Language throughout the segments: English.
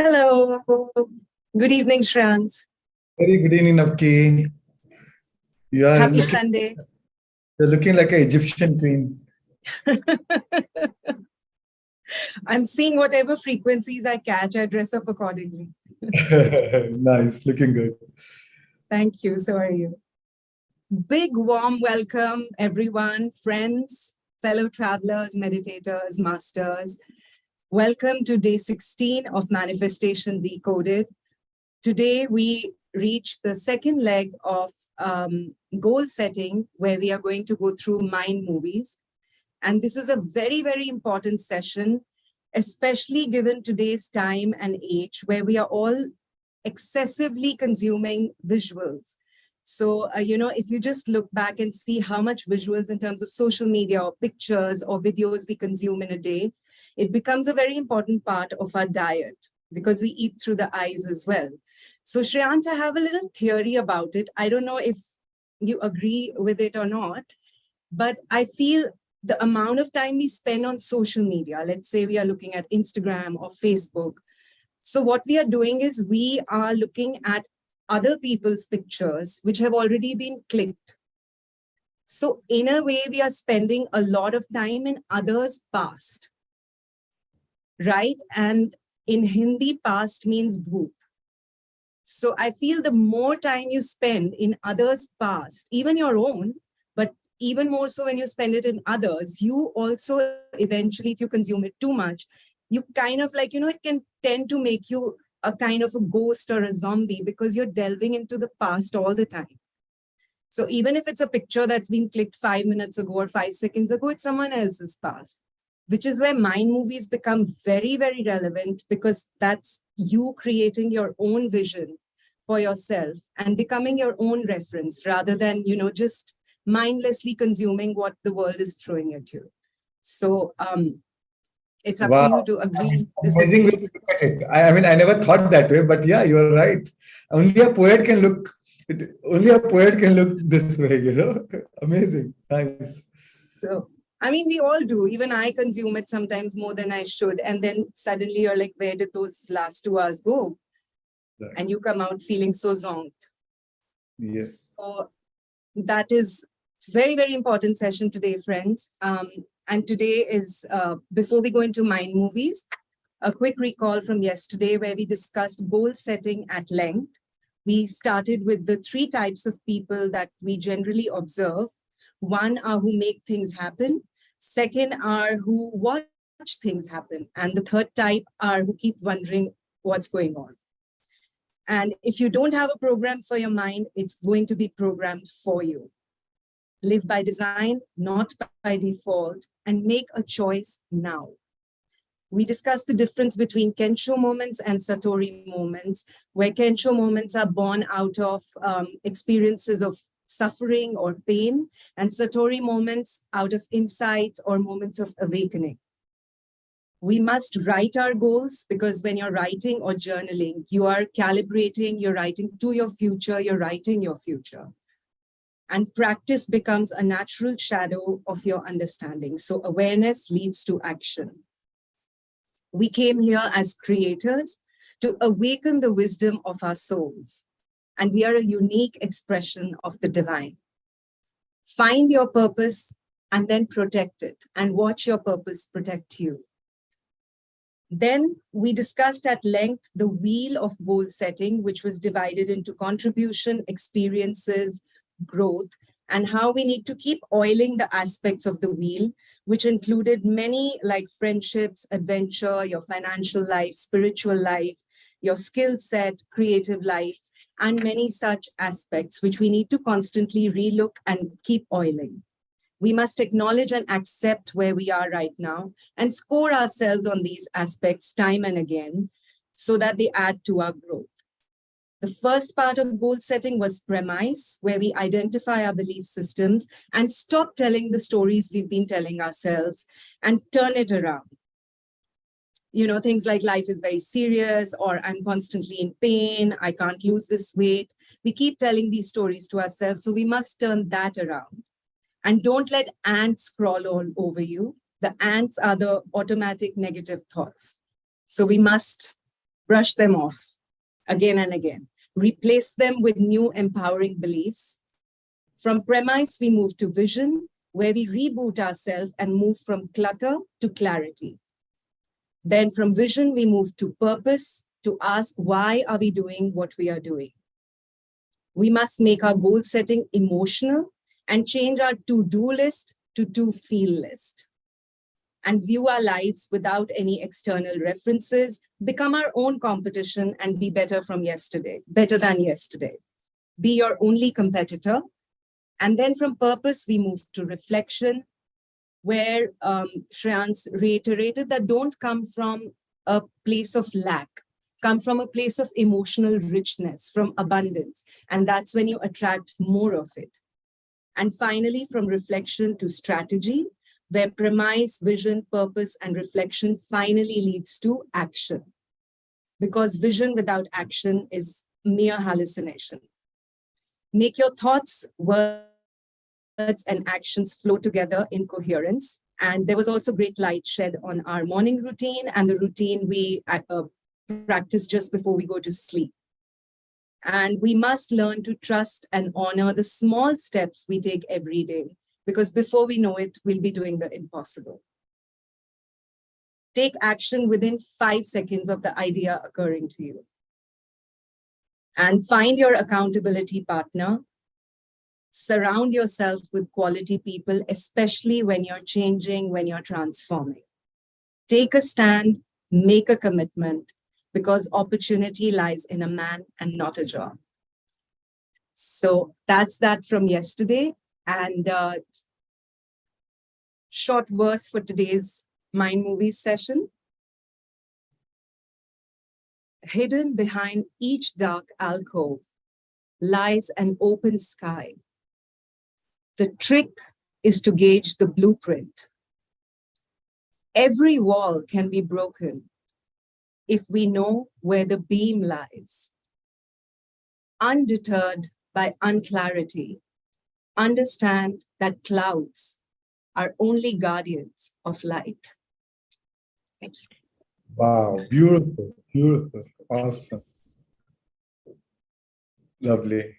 Hello. Good evening, Shreans. Very good evening, Navki. Happy Sunday. You're looking like an Egyptian queen. I'm seeing whatever frequencies I catch, I dress up accordingly. Nice, looking good. Thank you. So are you. Big warm welcome, everyone, friends, fellow travelers, meditators, masters. Welcome to day 16 of Manifestation Decoded. Today, we reach the second leg of goal setting, where we are going to go through mind movies. And this is a very, very important session, especially given today's time and age, where we are all excessively consuming visuals. So, if you just look back and see how much visuals in terms of social media or pictures or videos we consume in a day, it becomes a very important part of our diet because we eat through the eyes as well. So Shreans, I have a little theory about it. I don't know if you agree with it or not, but I feel the amount of time we spend on social media, let's say we are looking at Instagram or Facebook. So what we are doing is we are looking at other people's pictures, which have already been clicked. So in a way, we are spending a lot of time in others' past, right? And in Hindi, past means bhoot. So I feel the more time you spend in others' past, even your own, but even more so when you spend it in others, you also eventually, if you consume it too much, you kind of like, it can tend to make you a kind of a ghost or a zombie because you're delving into the past all the time. So even if it's a picture that's been clicked 5 minutes ago or 5 seconds ago, it's someone else's past, which is where mind movies become very, very relevant, because that's you creating your own vision for yourself and becoming your own reference rather than, just mindlessly consuming what the world is throwing at you. So it's up to you to agree. Amazing way to look at it. I mean, I never thought that way, but yeah, you're right. Only a poet can look this way, Amazing. Nice. So, I mean, we all do. Even I consume it sometimes more than I should. And then suddenly you're like, where did those last 2 hours go? Right. And you come out feeling so zonked. Yes. So that is very, very important session today, friends. And today is, before we go into mind movies, a quick recall from yesterday where we discussed goal setting at length. We started with the 3 types of people that we generally observe. One are who make things happen. Second are who watch things happen. And the third type are who keep wondering what's going on. And if you don't have a program for your mind, it's going to be programmed for you. Live by design, not by default, and make a choice now. We discussed the difference between Kensho moments and Satori moments, where Kensho moments are born out of experiences of suffering or pain, and Satori moments out of insights or moments of awakening. We must write our goals, because when you're writing or journaling, you are calibrating, you're writing to your future, you're writing your future. And practice becomes a natural shadow of your understanding. So awareness leads to action. We came here as creators to awaken the wisdom of our souls. And we are a unique expression of the divine. Find your purpose and then protect it, and watch your purpose protect you. Then we discussed at length the wheel of goal setting, which was divided into contribution, experiences, growth, and how we need to keep oiling the aspects of the wheel, which included many like friendships, adventure, your financial life, spiritual life, your skill set, creative life, and many such aspects, which we need to constantly relook and keep oiling. We must acknowledge and accept where we are right now and score ourselves on these aspects time and again so that they add to our growth. The first part of goal setting was premise, where we identify our belief systems and stop telling the stories we've been telling ourselves and turn it around. Things like life is very serious, or I'm constantly in pain, I can't lose this weight. We keep telling these stories to ourselves, so we must turn that around. And don't let ants crawl all over you. The ants are the automatic negative thoughts. So we must brush them off again and again, replace them with new empowering beliefs. From premise, we move to vision, where we reboot ourselves and move from clutter to clarity. Then from vision, we move to purpose, to ask why are we doing what we are doing. We must make our goal setting emotional and change our to-do list to to-feel list. And view our lives without any external references, become our own competition and be better than yesterday. Be your only competitor. And then from purpose, we move to reflection, where Shreans reiterated that don't come from a place of lack, come from a place of emotional richness, from abundance. And that's when you attract more of it. And finally, from reflection to strategy, where premise, vision, purpose, and reflection finally leads to action. Because vision without action is mere hallucination. Make your thoughts, words, and actions flow together in coherence. And there was also great light shed on our morning routine and the routine we practice just before we go to sleep. And we must learn to trust and honor the small steps we take every day, because before we know it, we'll be doing the impossible. Take action within 5 seconds of the idea occurring to you. And find your accountability partner. Surround yourself with quality people, especially when you're changing, when you're transforming. Take a stand, make a commitment, because opportunity lies in a man and not a job. So that's that from yesterday. And short verse for today's Mind Movies session. Hidden behind each dark alcove lies an open sky. The trick is to gauge the blueprint. Every wall can be broken if we know where the beam lies. Undeterred by unclarity, understand that clouds are only guardians of light. Thank you. Wow, beautiful, beautiful, awesome. Lovely.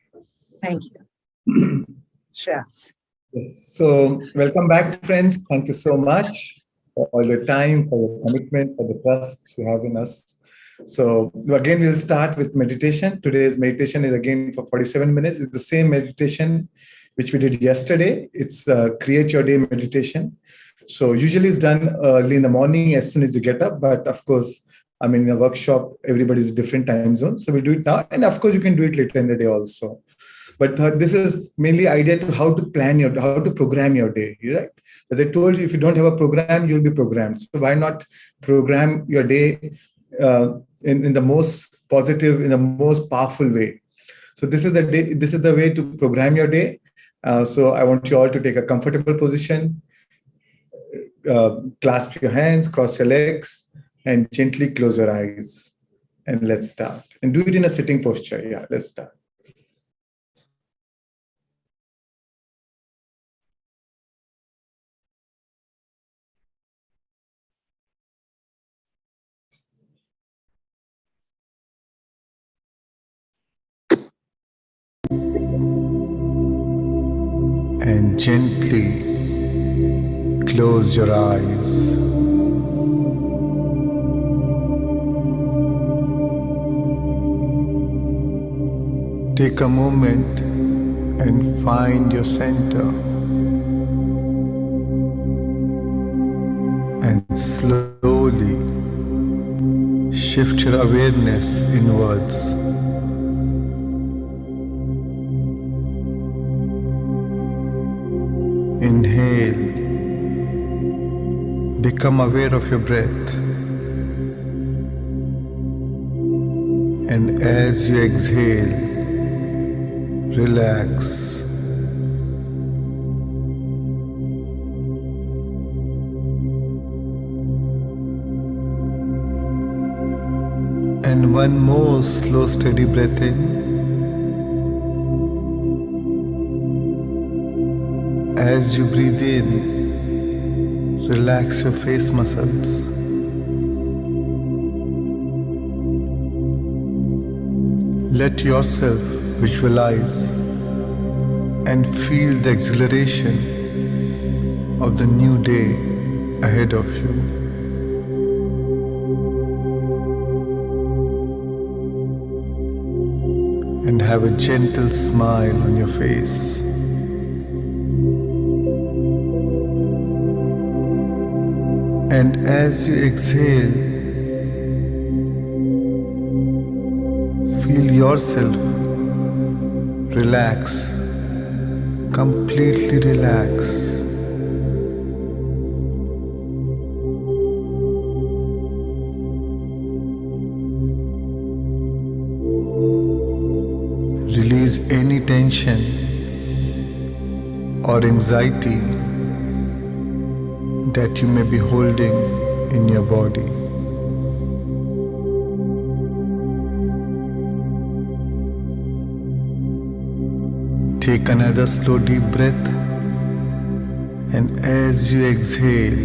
Thank you. Shreans. Yes. So, welcome back, friends. Thank you so much for all your time, for your commitment, for the trust you have in us. So, again, we'll start with meditation. Today's meditation is again for 47 minutes. It's the same meditation which we did yesterday. It's Create Your Day meditation. So, usually it's done early in the morning as soon as you get up. But of course, I'm in a workshop, everybody's different time zones. So, we'll do it now. And of course, you can do it later in the day also. But this is mainly idea to how to plan how to program your day, right? As I told you, if you don't have a program, you'll be programmed. So why not program your day in the most positive, in the most powerful way? So this is the way to program your day. So I want you all to take a comfortable position, clasp your hands, cross your legs, and gently close your eyes. And let's start. And do it in a sitting posture. Yeah, let's start. And gently close your eyes. Take a moment and find your center. And slowly shift your awareness inwards. Inhale. Become aware of your breath. And as you exhale, relax. And one more slow, steady breath in. As you breathe in, relax your face muscles. Let yourself visualize and feel the exhilaration of the new day ahead of you. And have a gentle smile on your face. And as you exhale, feel yourself relax, completely relax. Release any tension or anxiety that you may be holding in your body. Take another slow deep breath, and as you exhale,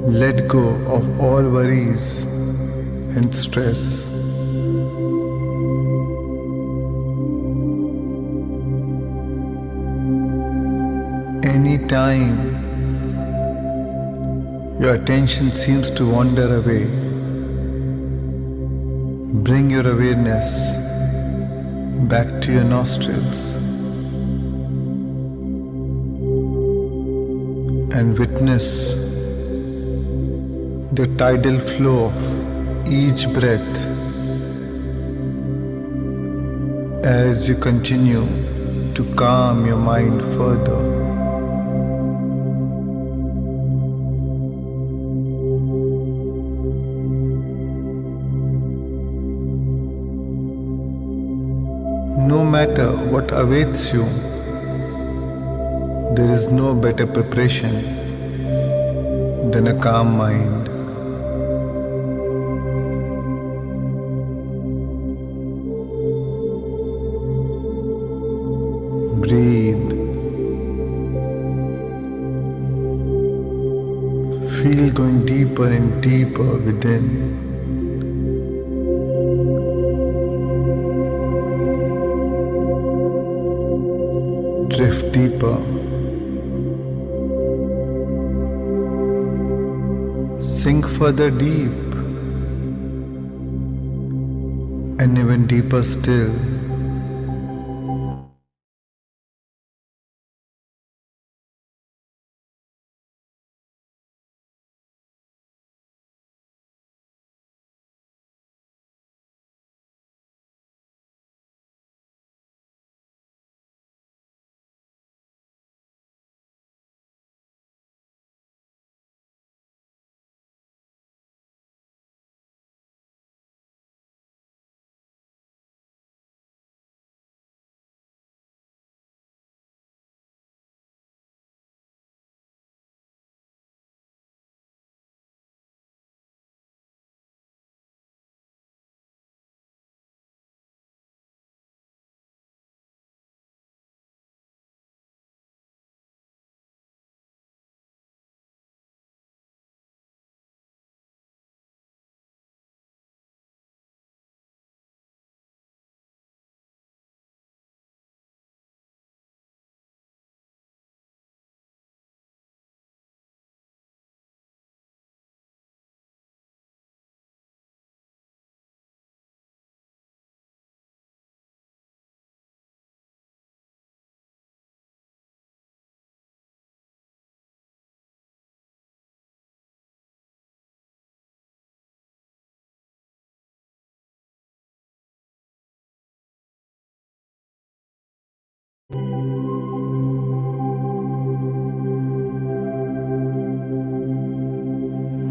let go of all worries and stress. Anytime your attention seems to wander away, bring your awareness back to your nostrils and witness the tidal flow of each breath as you continue to calm your mind further. No matter what awaits you, there is no better preparation than a calm mind. Breathe. Feel going deeper and deeper within. Drift deeper. Sink further deep. And even deeper still.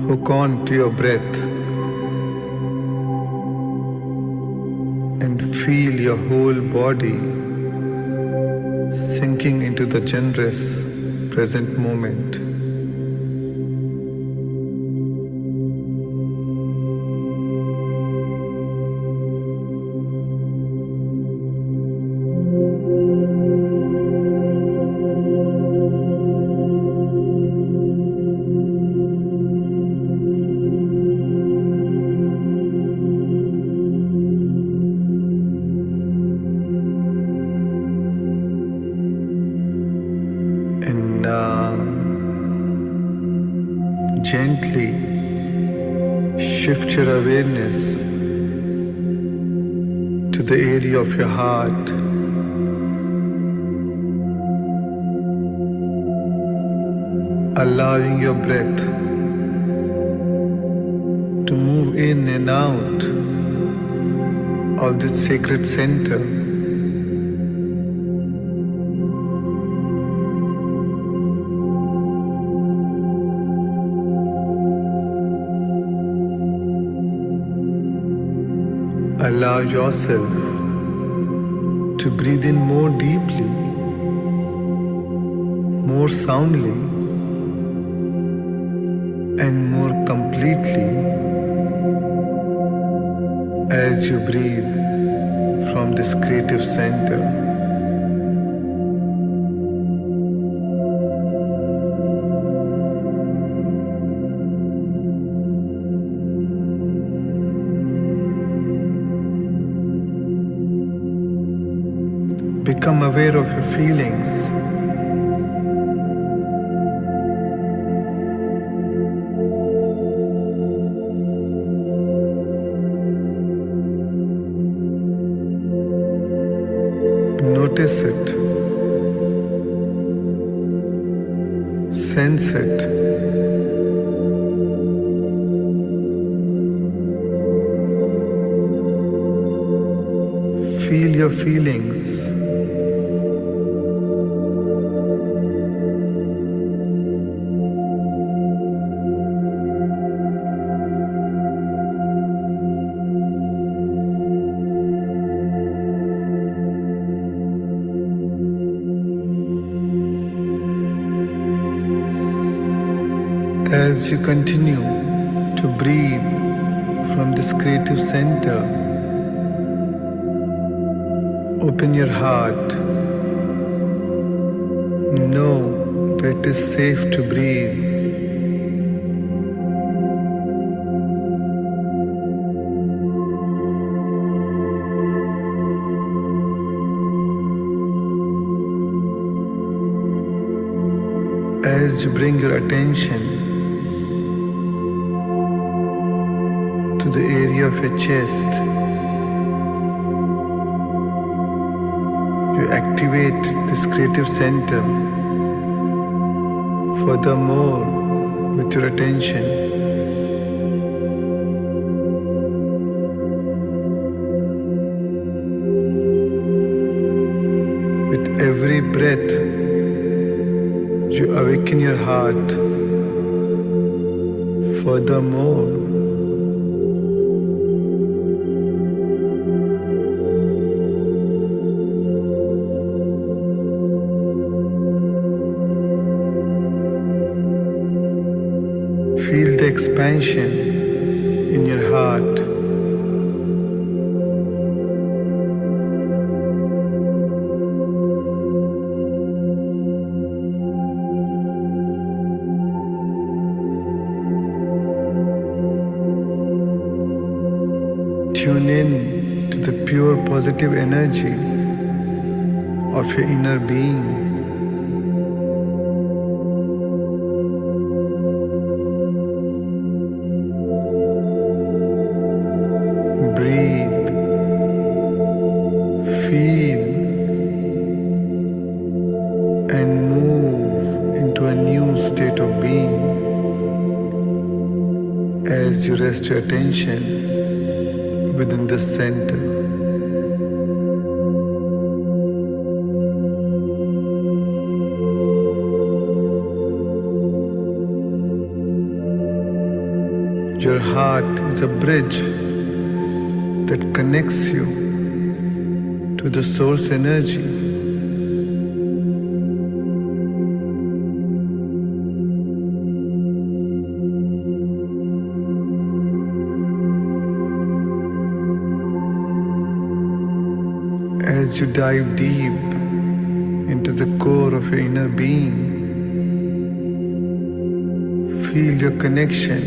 Hook on to your breath and feel your whole body sinking into the generous present moment. Shift your awareness to the area of your heart. Allowing your breath to move in and out of this sacred center. Allow yourself to breathe in more deeply, more soundly, and more completely as you breathe from this creative center. Become aware of your feelings. Notice it. Sense it. Feel your feelings. As you continue to breathe from this creative center, open your heart. Know that it is safe to breathe. As you bring your attention to the area of your chest, you activate this creative center furthermore with your attention. With every breath, you awaken your heart furthermore. Feel the expansion in your heart. Tune in to the pure positive energy of your inner being. Breathe, feel, and move into a new state of being as you rest your attention within the center. Your heart is a bridge that connects you to the source energy. As you dive deep into the core of your inner being, feel your connection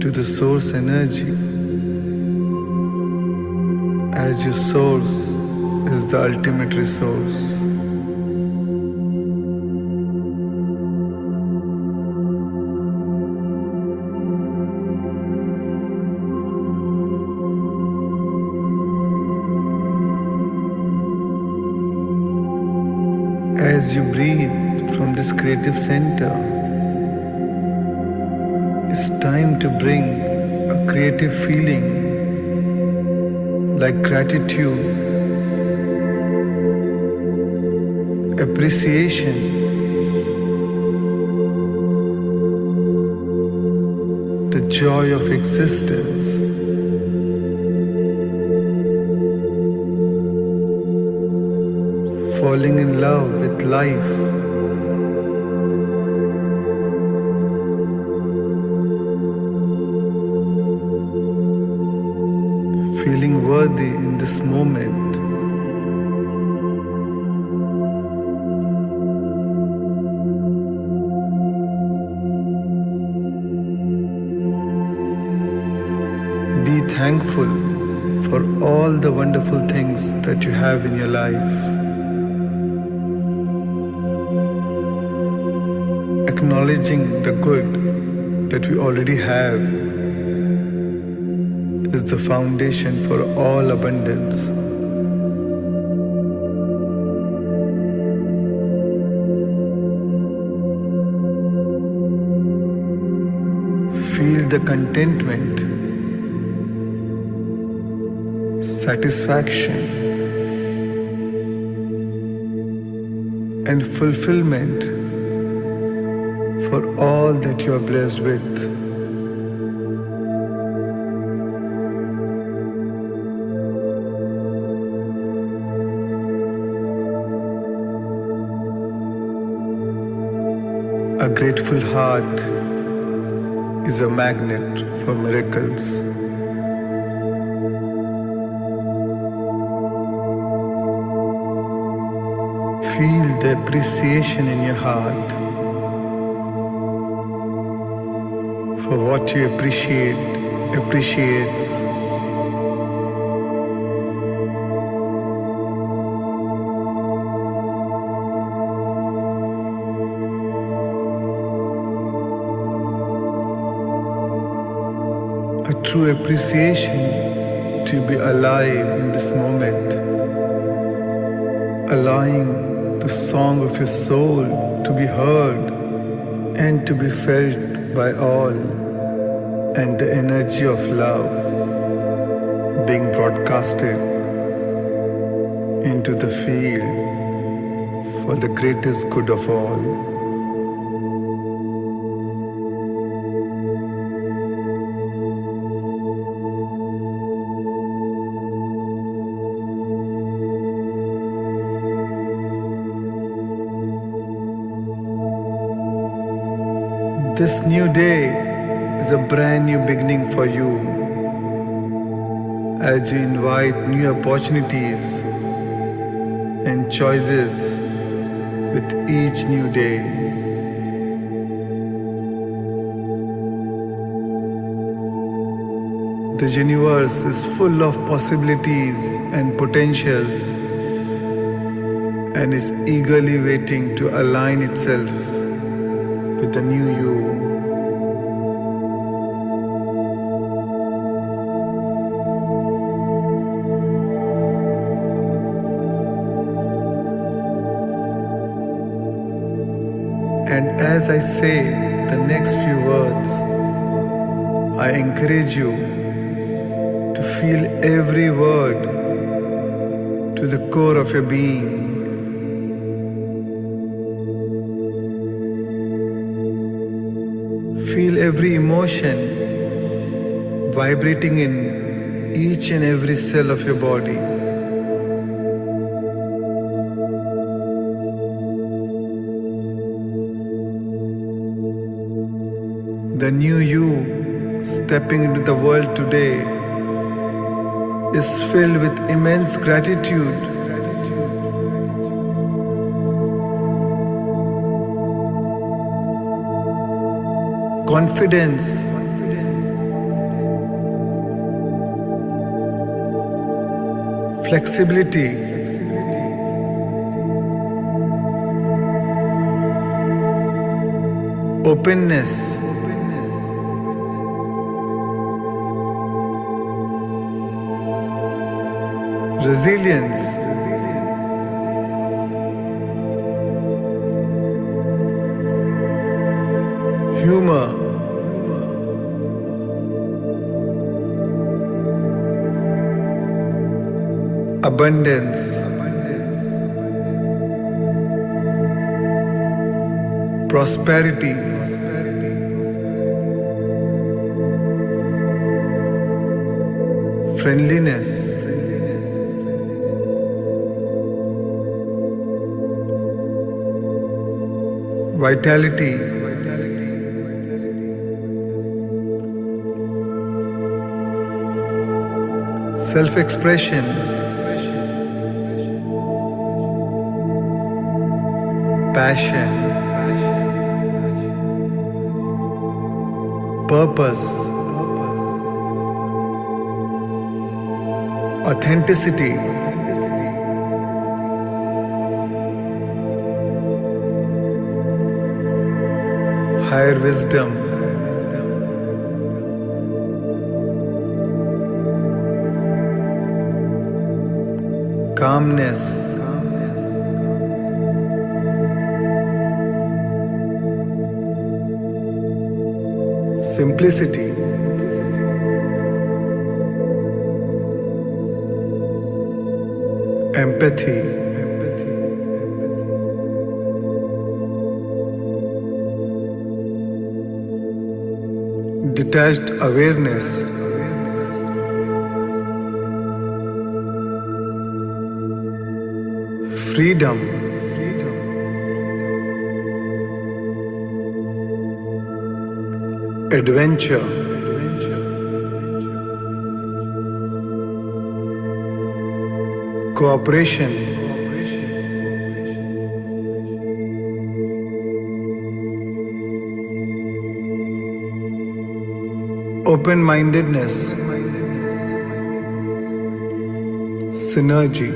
to the source energy, as your source is the ultimate resource. as you breathe from this creative center, it's time to bring a creative feeling like gratitude, appreciation, the joy of existence. Falling in love with life. Feeling worthy in this moment. Be thankful for all the wonderful things that you have in your life. Acknowledging the good that we already have is the foundation for all abundance. Feel the contentment, satisfaction, and fulfillment for all that you are blessed with. A grateful heart is a magnet for miracles. Feel the appreciation in your heart for what you appreciates. A true appreciation to be alive in this moment, allowing the song of your soul to be heard and to be felt by all, and the energy of love being broadcasted into the field for the greatest good of all. This new day is a brand new beginning for you as you invite new opportunities and choices with each new day. The universe is full of possibilities and potentials and is eagerly waiting to align itself with the new you. And as I say the next few words, I encourage you to feel every word to the core of your being. Feel every emotion vibrating in each and every cell of your body. The new you stepping into the world today is filled with immense gratitude, confidence, flexibility, openness, resilience, abundance, prosperity, friendliness, vitality, self-expression, passion, purpose, authenticity, higher wisdom, calmness, simplicity, empathy, detached awareness, freedom, adventure, cooperation, open-mindedness, synergy,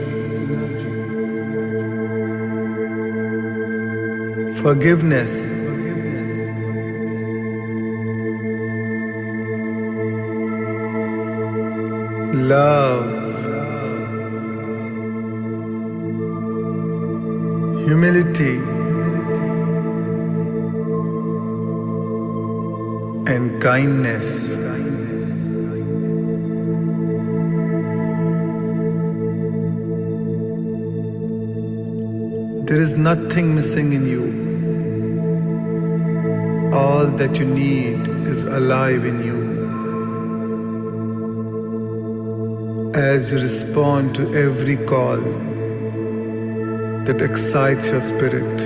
forgiveness, love, humility, and kindness. There is nothing missing in you. All that you need is alive in you. As you respond to every call that excites your spirit,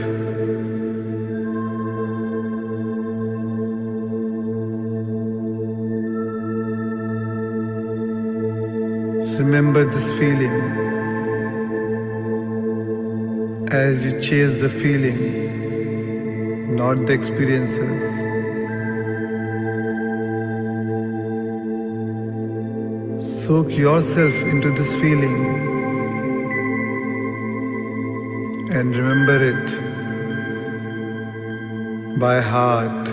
remember this feeling. As you chase the feeling, not the experiences. Soak yourself into this feeling and remember it by heart.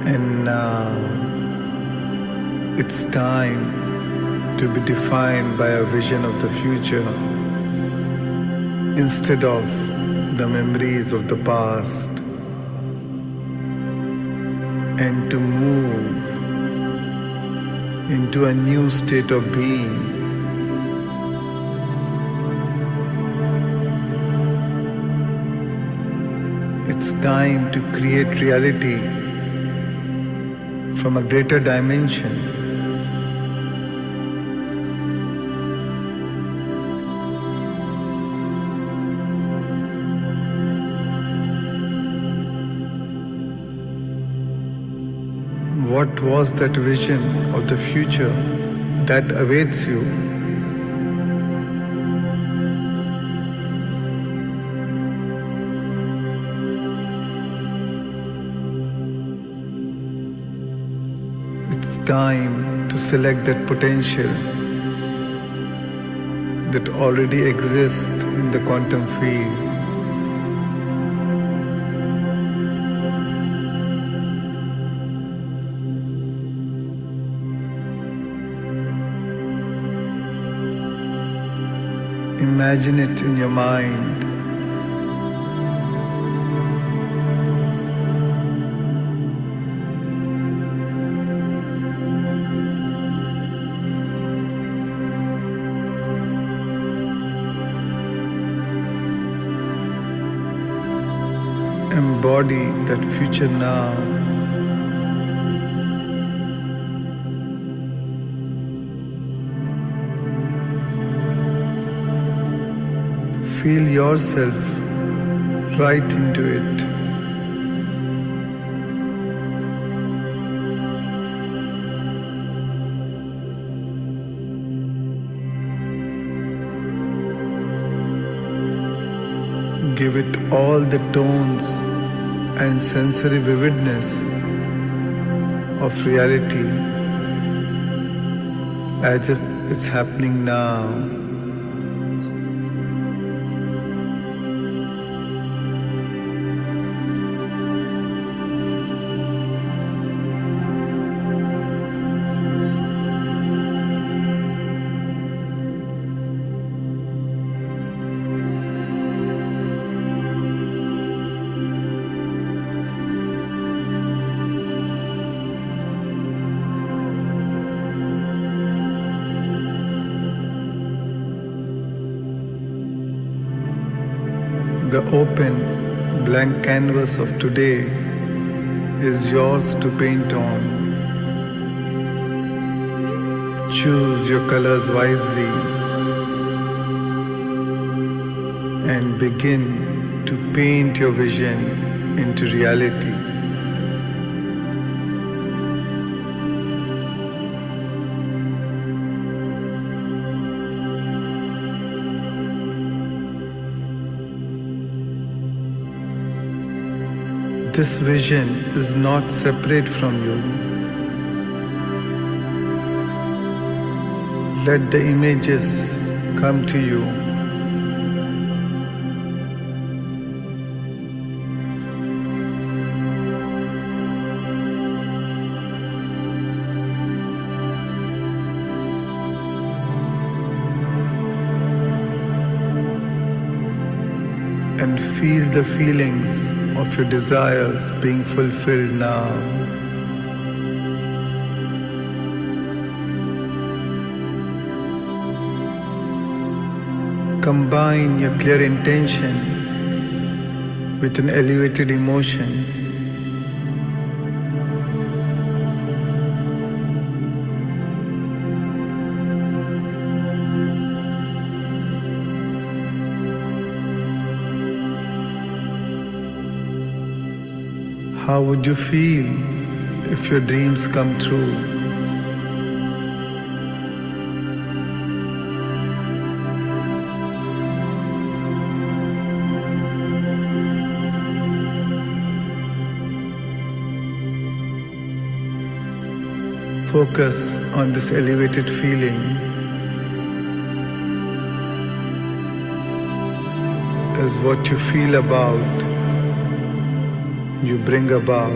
And now it's time to be defined by a vision of the future instead of the memories of the past, and to move into a new state of being. It's time to create reality from a greater dimension. What was that vision of the future that awaits you? It's time to select that potential that already exists in the quantum field. Imagine it in your mind embody that future now. Feel yourself right into it. Give it all the tones and sensory vividness of reality as if it's happening now. The open, blank canvas of today is yours to paint on. Choose your colors wisely and begin to paint your vision into reality. This vision is not separate from you. Let the images come to you. And feel the feelings of your desires being fulfilled now. Combine your clear intention with an elevated emotion. How would you feel if your dreams come true? Focus on this elevated feeling as what you feel about you bring about.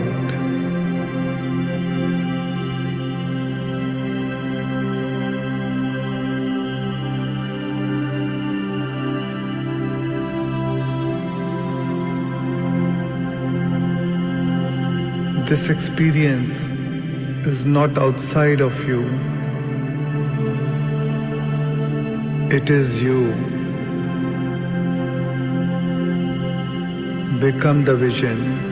This experience is not outside of you. It is you. Become the vision.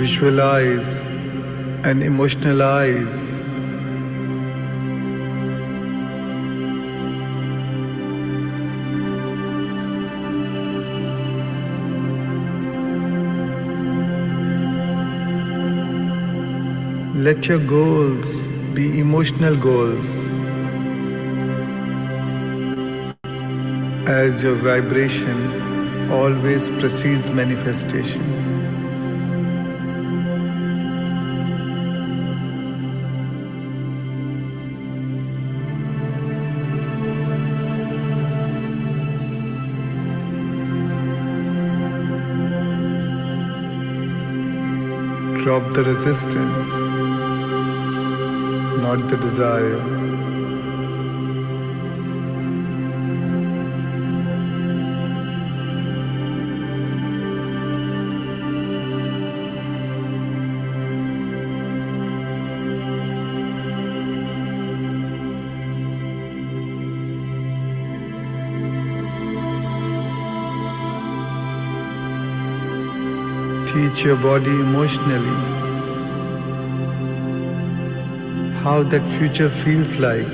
Visualize and emotionalize. Let your goals be emotional goals as your vibration always precedes manifestation. Drop the resistance, not the desire. Teach your body emotionally how that future feels like,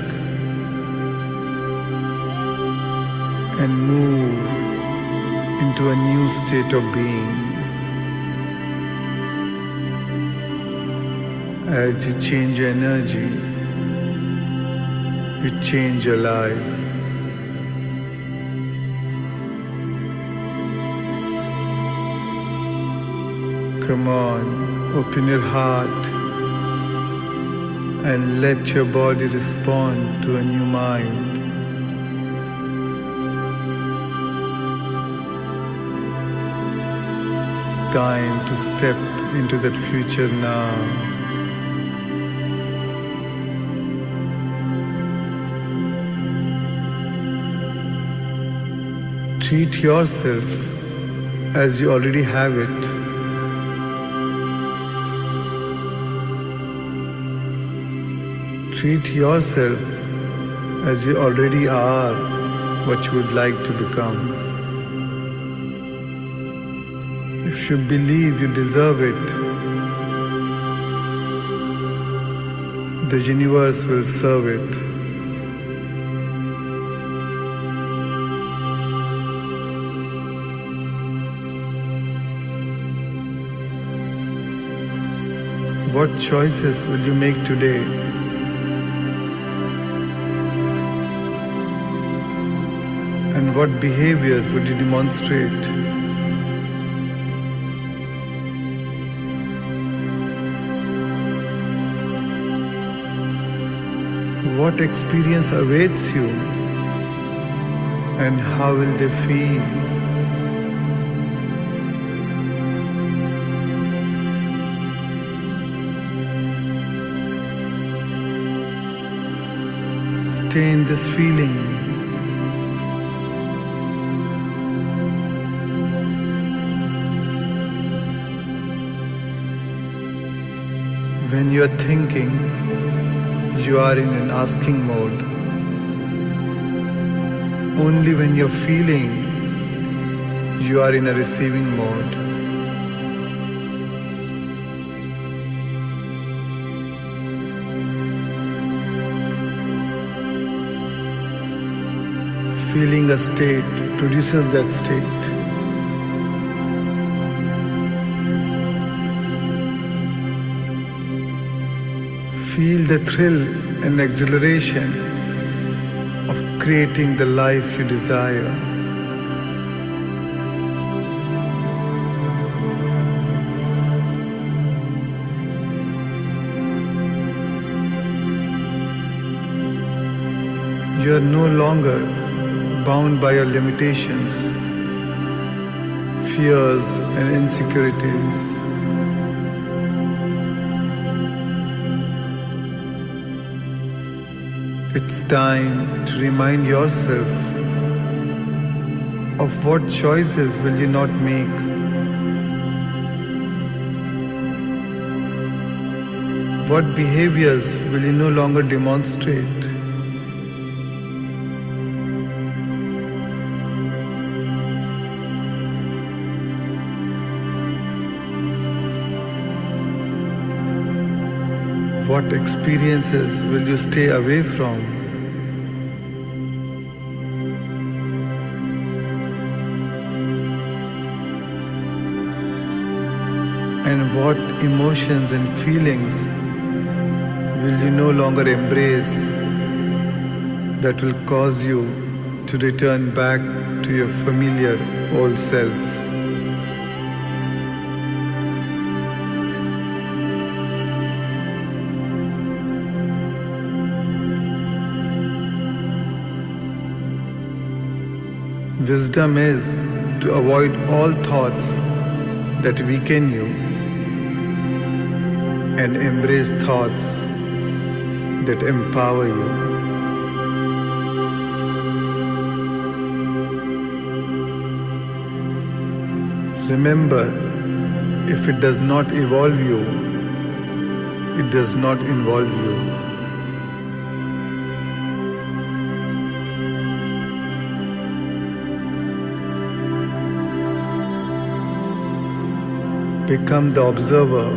and move into a new state of being. As you change your energy, you change your life. Come on, open your heart and let your body respond to a new mind. It's time to step into that future now. Treat yourself as you already have it. Treat yourself as you already are what you would like to become. If you believe you deserve it, the universe will serve it. What choices will you make today? And what behaviors would you demonstrate? What experience awaits you? And how will they feel? Stay in this feeling. When you are thinking, you are in an asking mode. Only when you are feeling, you are in a receiving mode. Feeling a state produces that state. Feel the thrill and exhilaration of creating the life you desire. You are no longer bound by your limitations, fears, and insecurities. It's time to remind yourself of what choices will you not make. What behaviors will you no longer demonstrate? What experiences will you stay away from? And what emotions and feelings will you no longer embrace that will cause you to return back to your familiar old self? Wisdom is to avoid all thoughts that weaken you and embrace thoughts that empower you. Remember, if it does not evolve you, it does not involve you. become the observer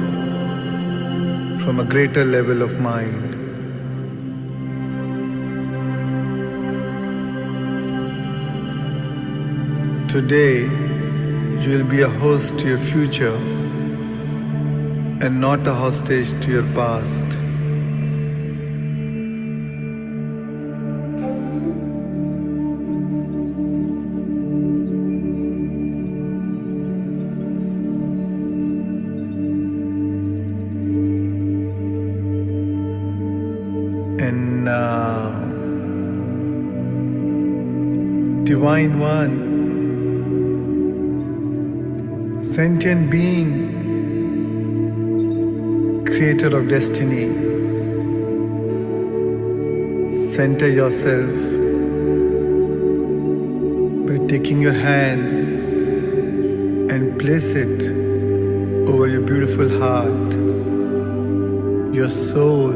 from a greater level of mind. Today, you will be a host to your future and not a hostage to your past. And now, Divine One, sentient being, creator of destiny, center yourself by taking your hands and place it over your beautiful heart, your soul,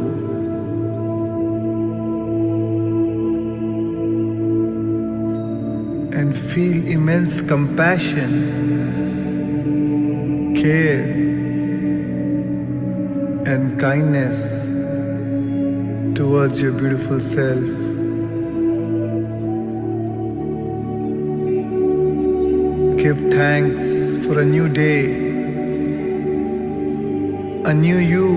and feel immense compassion, care, and kindness towards your beautiful self. Give thanks for a new day, a new you,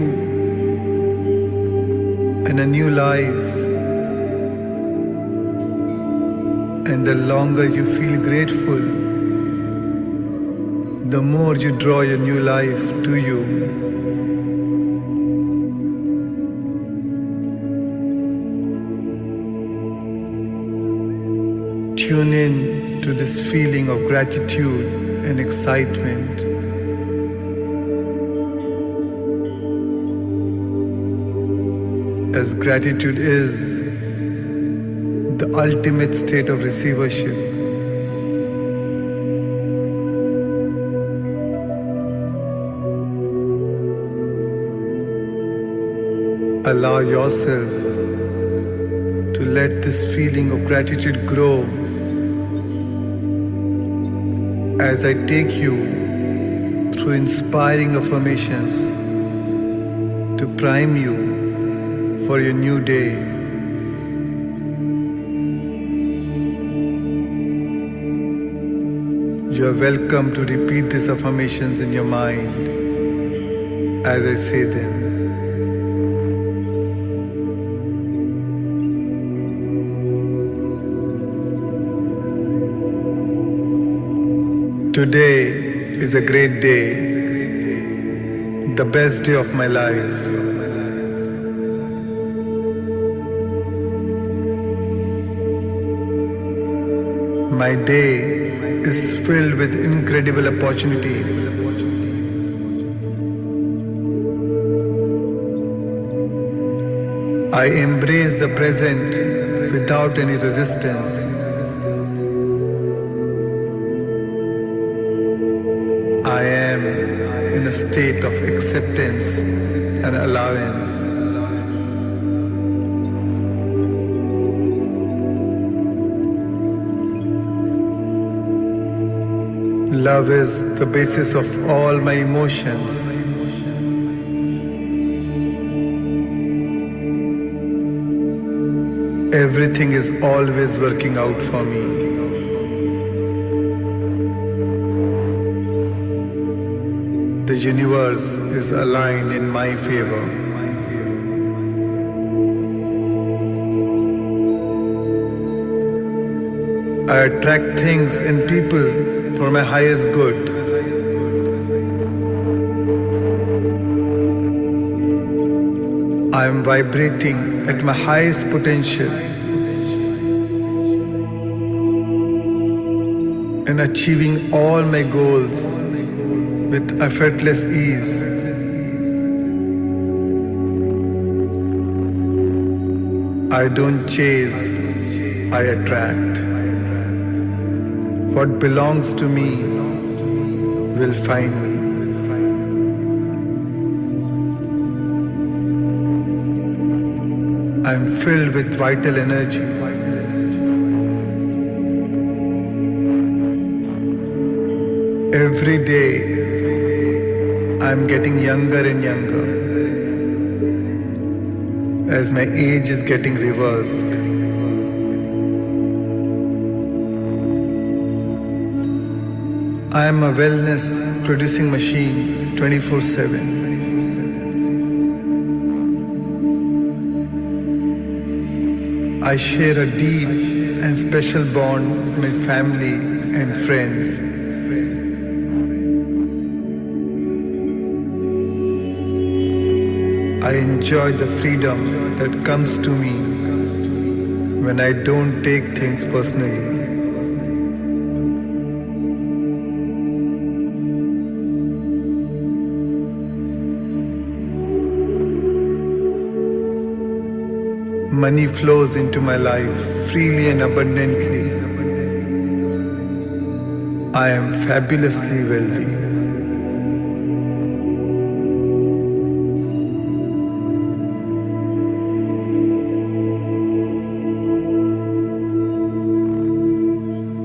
and a new life. And the longer you feel grateful, the more you draw your new life to you. Tune in to this feeling of gratitude and excitement. As gratitude is the ultimate state of receivership. Allow yourself to let this feeling of gratitude grow as I take you through inspiring affirmations to prime you for your new day. You are welcome to repeat these affirmations in your mind as I say them. Today is a great day, the best day of my life. My day is filled with incredible opportunities. I embrace the present without any resistance. I am in a state of acceptance and allowance. Love is the basis of all my emotions. Everything is always working out for me. The universe is aligned in my favor. I attract things and people for my highest good. I am vibrating at my highest potential and achieving all my goals with effortless ease. I don't chase, I attract. What belongs to me will find me. I am filled with vital energy. Every day I'm getting younger and younger as my age is getting reversed. I am a wellness producing machine 24/7. I share a deep and special bond with my family and friends. I enjoy the freedom that comes to me when I don't take things personally. Money flows into my life freely and abundantly. I am fabulously wealthy.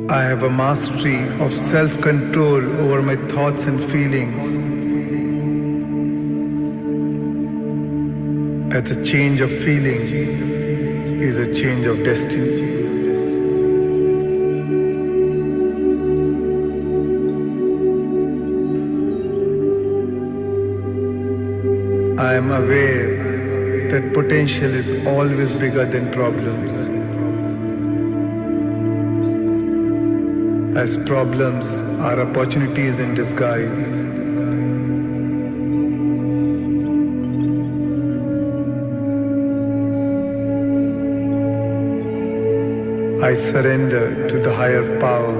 I have a mastery of self-control over my thoughts and feelings. As a change of feeling is a change of destiny. I am aware that potential is always bigger than problems, as problems are opportunities in disguise. I surrender to the higher power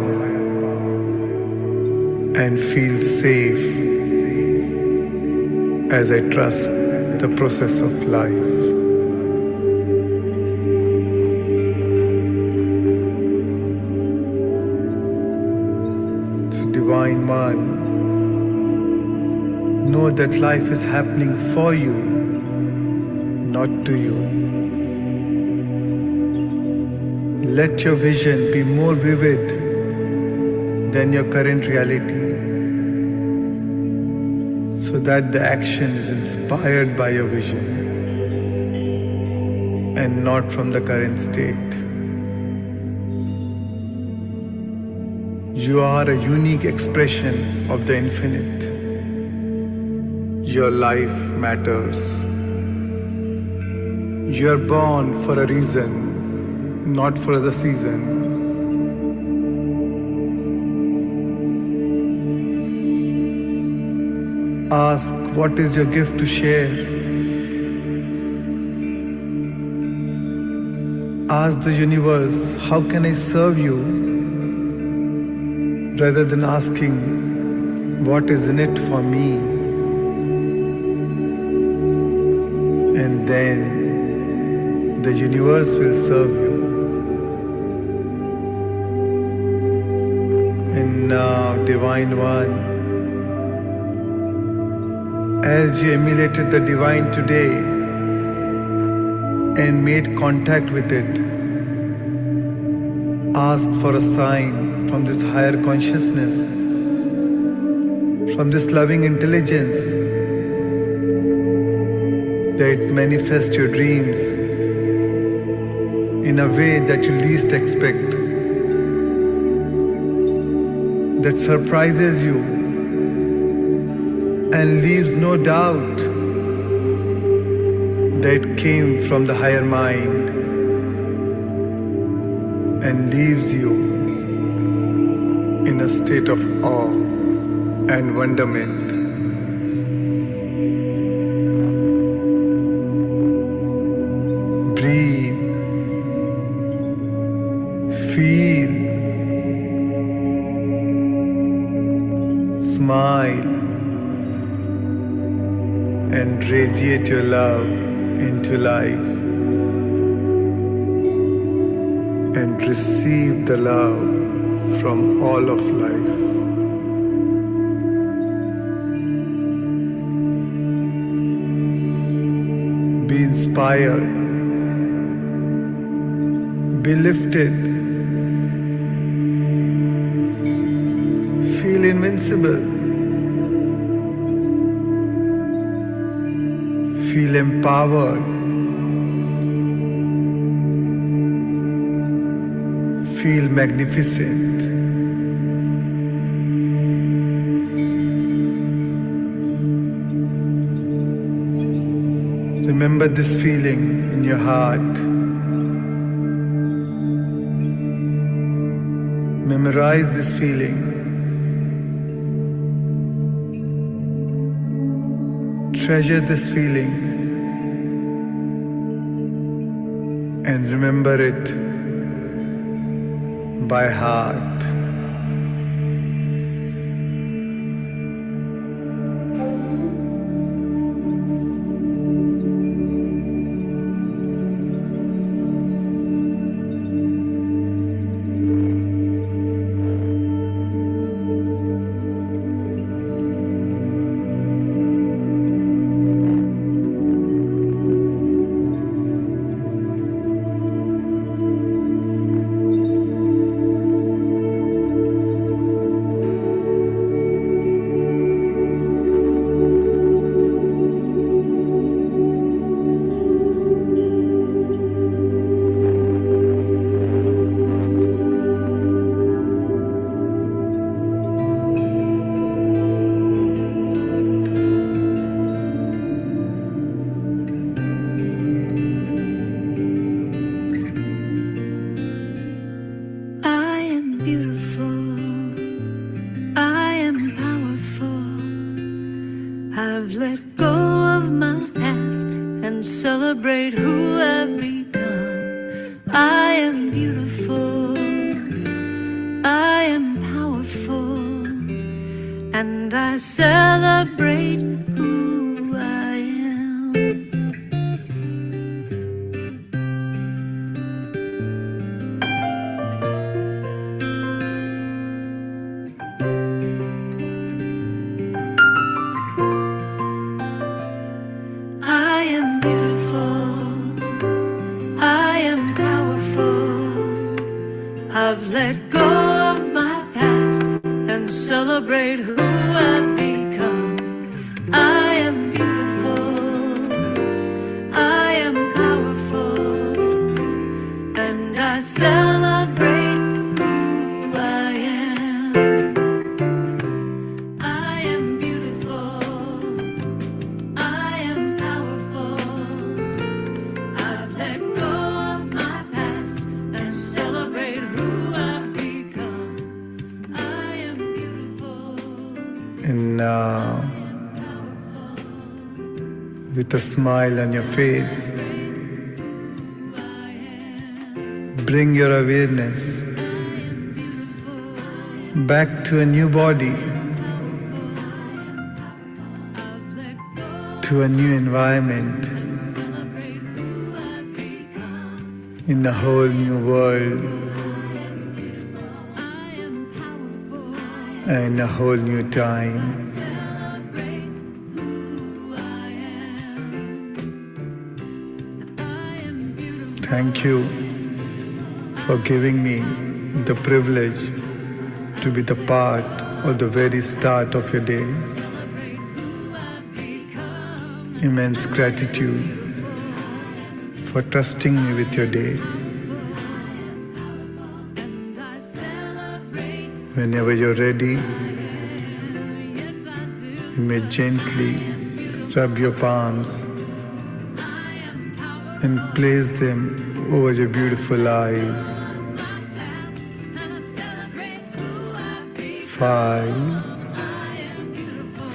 and feel safe as I trust the process of life. So, Divine One, know that life is happening for you, not to you. Let your vision be more vivid than your current reality, so that the action is inspired by your vision and not from the current state. You are a unique expression of the infinite. Your life matters. You are born for a reason, not for the season. Ask what is your gift to share. Ask the universe, how can I serve you? Rather than asking, what is in it for me? And then the universe will serve you. And now, Divine One, as you emulated the divine today and made contact with it, ask for a sign from this higher consciousness, from this loving intelligence, that it manifests your dreams in a way that you least expect, that surprises you and leaves no doubt that it came from the higher mind and leaves you in a state of awe and wonderment. Breathe, feel, smile, and radiate your love into life, and receive the love from all of life. Be inspired, be lifted, feel invincible. Feel empowered. Feel magnificent. Remember this feeling in your heart. Memorize this feeling. Treasure this feeling and remember it by heart. Celebrate who I've become. I am beautiful, I am powerful, and I celebrate who I am. I am beautiful, I am powerful. I've let go of my past and celebrate who I've become. I am beautiful, I am powerful, and I celebrate who I am. I am beautiful, I am powerful. I've let go of my past and celebrate who I've become. I am beautiful. And now, with a smile on your face, bring your awareness back to a new body, to a new environment, in a whole new world, and a whole new time. Thank you for giving me the privilege to be the part of the very start of your day. Immense gratitude for trusting me with your day. Whenever you're ready, you may gently rub your palms and place them over your beautiful eyes. 5,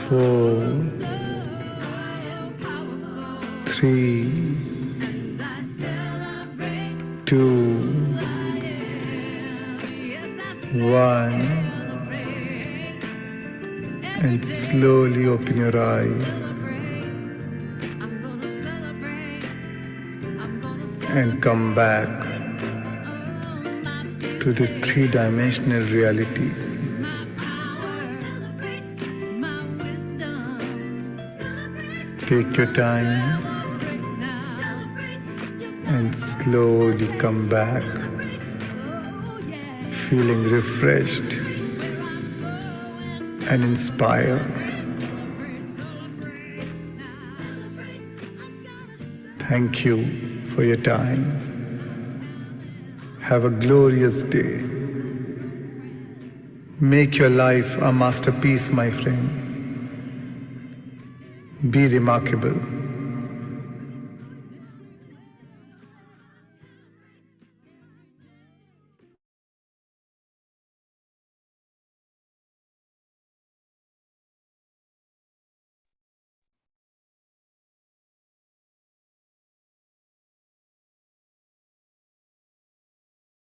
4, 3, 2, 1, and slowly open your eyes and come back to this three-dimensional reality. Take your time and slowly come back, feeling refreshed and inspired. Thank you for your time. Have a glorious day. Make your life a masterpiece, my friend. Be remarkable.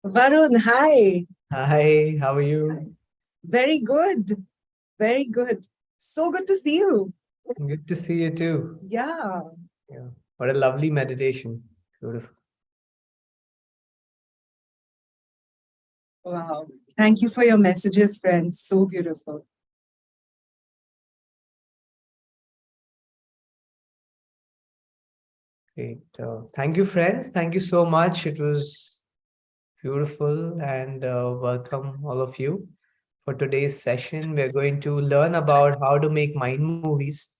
Varun, hi. Hi, how are you? Very good. Very good. So good to see you. Good to see you too. Yeah. Yeah. What a lovely meditation. Beautiful. Wow. Thank you for your messages, friends. So beautiful. Great. Thank you, friends. Thank you so much. It was beautiful, and welcome all of you. For today's session, we're going to learn about how to make mind movies,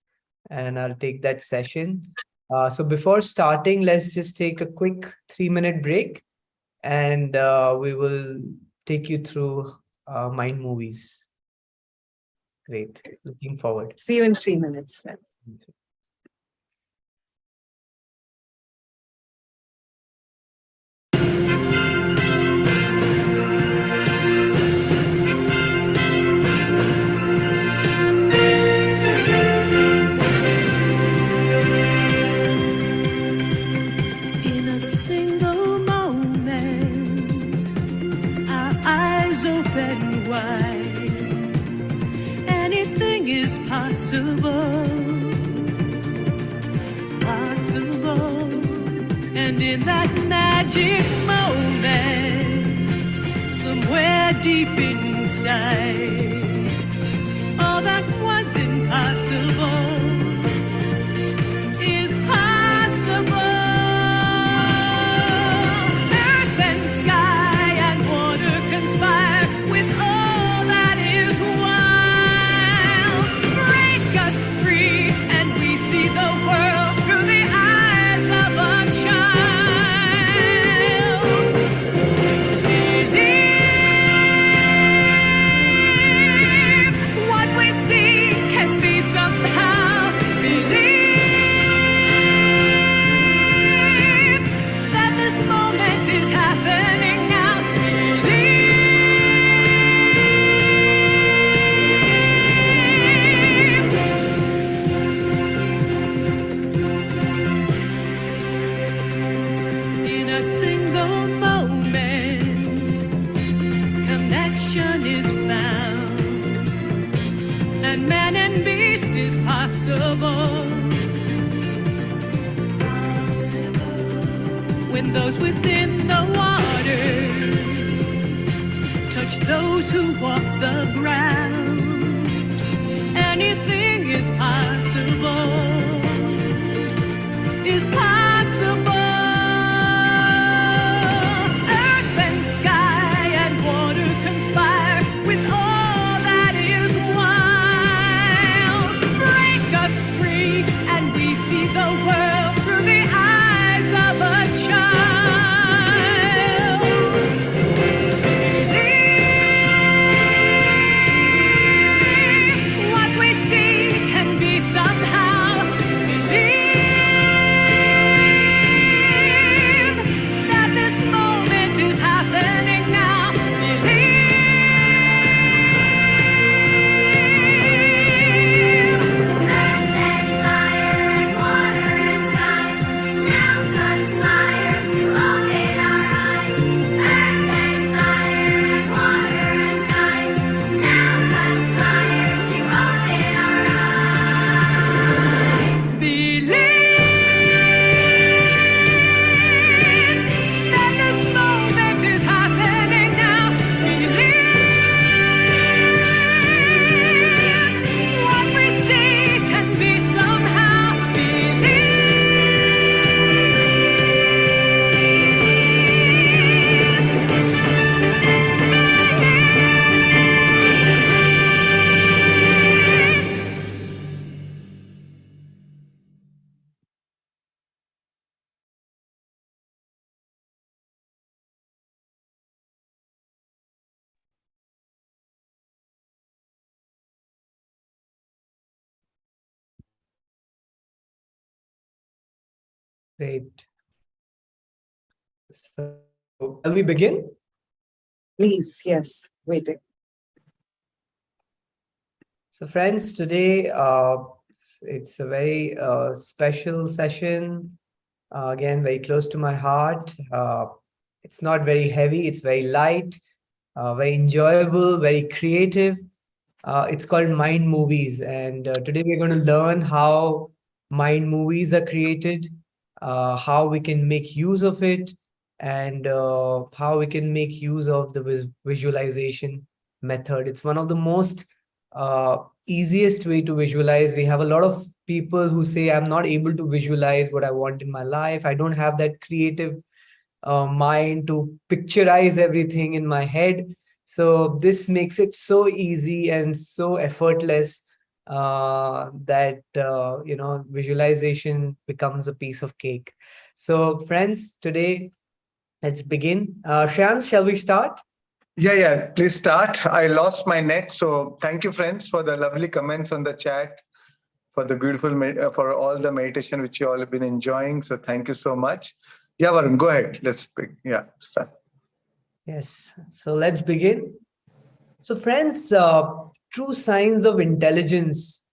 and I'll take that session. So before starting, let's just take a quick 3-minute break, and we will take you through mind movies. Great. Looking forward. See you in 3 minutes, friends. In a single moment, our eyes open wide. Anything is possible, possible. And in that magic moment, somewhere deep inside, all that was impossible is possible. Earth and sky and water conspire with all that is wild. Break us free and we see the world through the eyes of a child. Believe what we see can be somehow. Believe that this moment is happening now. Believe. In a single moment, connection is found, and man and beast is possible. When those within the waters touch those who walk the ground, anything is possible, is possible. Earth and sky and water conspire with all that is wild. Break us free and we see the world through the eyes of a child. Believe what we see can be somehow. Believe Great. So, shall we begin? Please, yes, waiting. So, friends, today it's a very special session. Again, very close to my heart. It's not very heavy, it's very light, very enjoyable, very creative. It's called Mind Movies. And today we're going to learn how mind movies are created, how we can make use of it, and how we can make use of the visualization method. It's one of the most easiest way to visualize. We have a lot of people who say, I'm not able to visualize what I want in my life. I don't have that creative mind to picturize everything in my head. So this makes it so easy and so effortless that visualization becomes a piece of cake. So friends, today let's begin. Shreans, shall we start? Yeah. Please start. I lost my net. So thank you, friends, for the lovely comments on the chat, for the beautiful, for all the meditation which you all have been enjoying. So thank you so much. Yeah, Varun, go ahead. Let's begin. Yeah, start. Yes. So let's begin. So friends, true signs of intelligence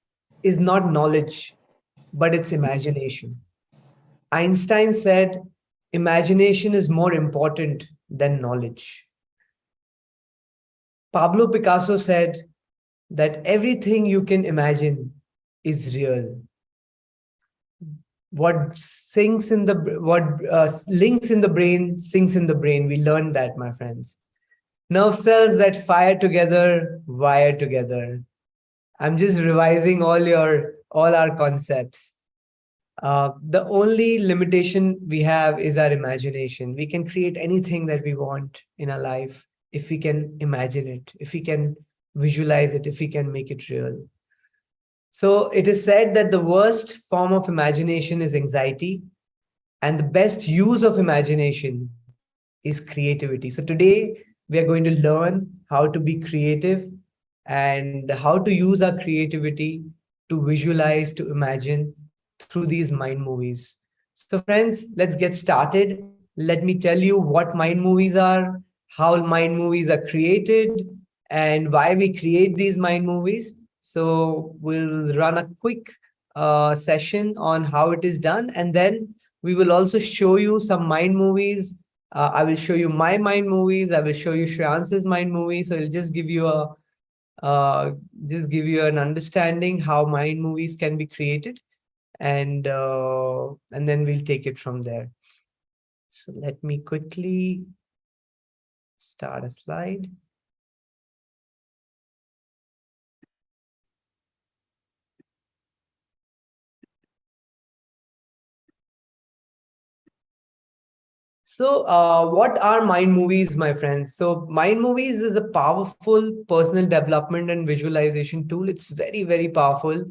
is not knowledge, but it's imagination. Einstein said, imagination is more important than knowledge. Pablo Picasso said that everything you can imagine is real. What links in the brain sinks in the brain. We learned that, my friends. Nerve cells that fire together, wire together. I'm just revising all our concepts. The only limitation we have is our imagination. We can create anything that we want in our life if we can imagine it, if we can visualize it, if we can make it real. So it is said that the worst form of imagination is anxiety, and the best use of imagination is creativity. So today we are going to learn how to be creative and how to use our creativity to visualize, to imagine through these mind movies. So friends, let's get started. Let me tell you what mind movies are, how mind movies are created, and why we create these mind movies. So we'll run a quick session on how it is done, and then we will also show you some mind movies. I will show you my mind movies. I will show you Shreyans's mind movies. So it'll just give you an understanding how mind movies can be created, and then we'll take it from there. So let me quickly start a slide. So what are mind movies, my friends? So mind movies is a powerful personal development and visualization tool. It's very, very powerful,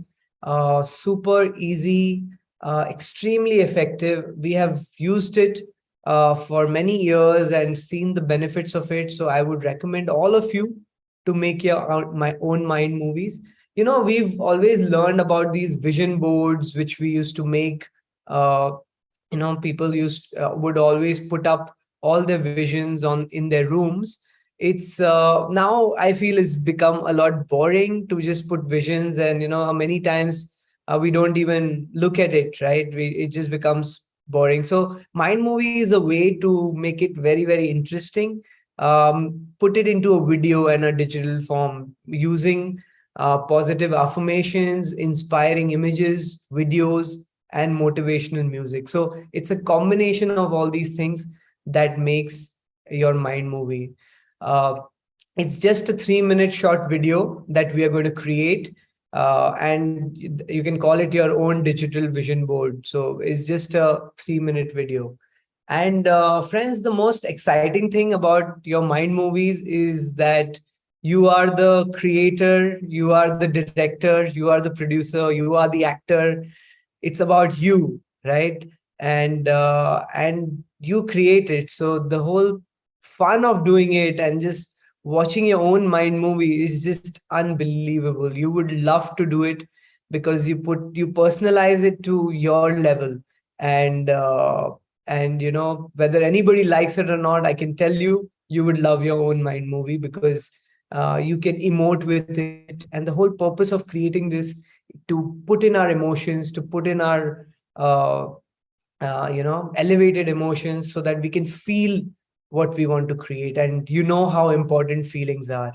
super easy, extremely effective. We have used it for many years and seen the benefits of it. So I would recommend all of you to make my own mind movies. You know, we've always learned about these vision boards, which we used to make. People would always put up all their visions in their rooms. It's now I feel it's become a lot boring to just put visions, and many times we don't even look at it, right? It just becomes boring. So mind movie is a way to make it very, very interesting. Put it into a video and a digital form using positive affirmations, inspiring images, videos, and motivational music. So it's a combination of all these things that makes your mind movie. It's just a 3-minute short video that we are going to create, and you can call it your own digital vision board. So it's just a 3-minute video. And friends, the most exciting thing about your mind movies is that you are the creator, you are the director, you are the producer, you are the actor. It's about you, right? And you create it. So the whole fun of doing it and just watching your own mind movie is just unbelievable. You would love to do it because you personalize it to your level, And whether anybody likes it or not, I can tell you, you would love your own mind movie, because you can emote with it. And the whole purpose of creating this, to put in our emotions, to put in our elevated emotions, so that we can feel what we want to create. And you know how important feelings are.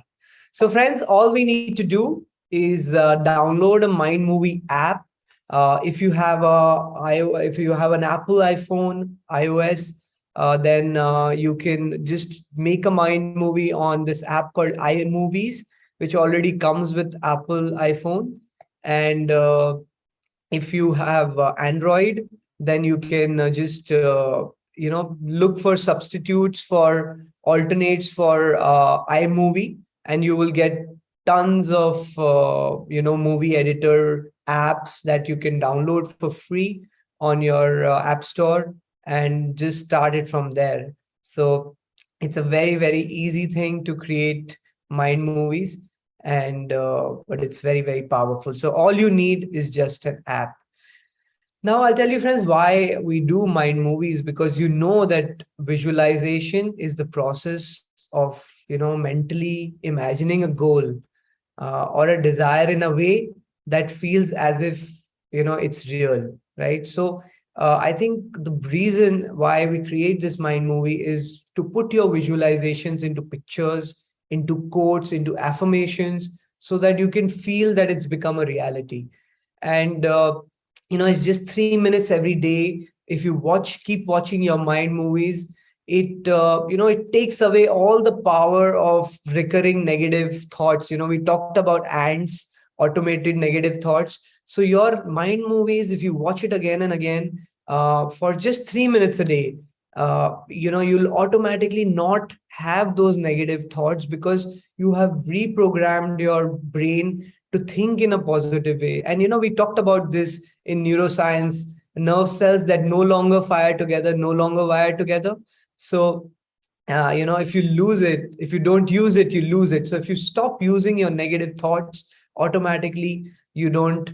So friends, all we need to do is download a Mind Movie app. If you have an Apple iPhone, iOS, then you can just make a Mind Movie on this app called iMovies, which already comes with Apple iPhone. And if you have Android, then you can just look for substitutes, for alternates for iMovie, and you will get tons of movie editor apps that you can download for free on your app store, and just start it from there. So it's a very, very easy thing to create mind movies, and but it's very, very powerful. So all you need is just an app. Now I'll tell you, friends, why we do mind movies, because you know that visualization is the process of mentally imagining a goal or a desire in a way that feels as if it's real, right? So I think the reason why we create this mind movie is to put your visualizations into pictures, into quotes, into affirmations, so that you can feel that it's become a reality. And it's just 3 minutes every day. If you keep watching your mind movies, it takes away all the power of recurring negative thoughts. We talked about ants, automated negative thoughts. So your mind movies, if you watch it again and again for just 3 minutes a day, you'll automatically not have those negative thoughts, because you have reprogrammed your brain to think in a positive way. And we talked about this in neuroscience. Nerve cells that no longer fire together no longer wire together. So if you lose it, if you don't use it, you lose it. So if you stop using your negative thoughts, automatically you don't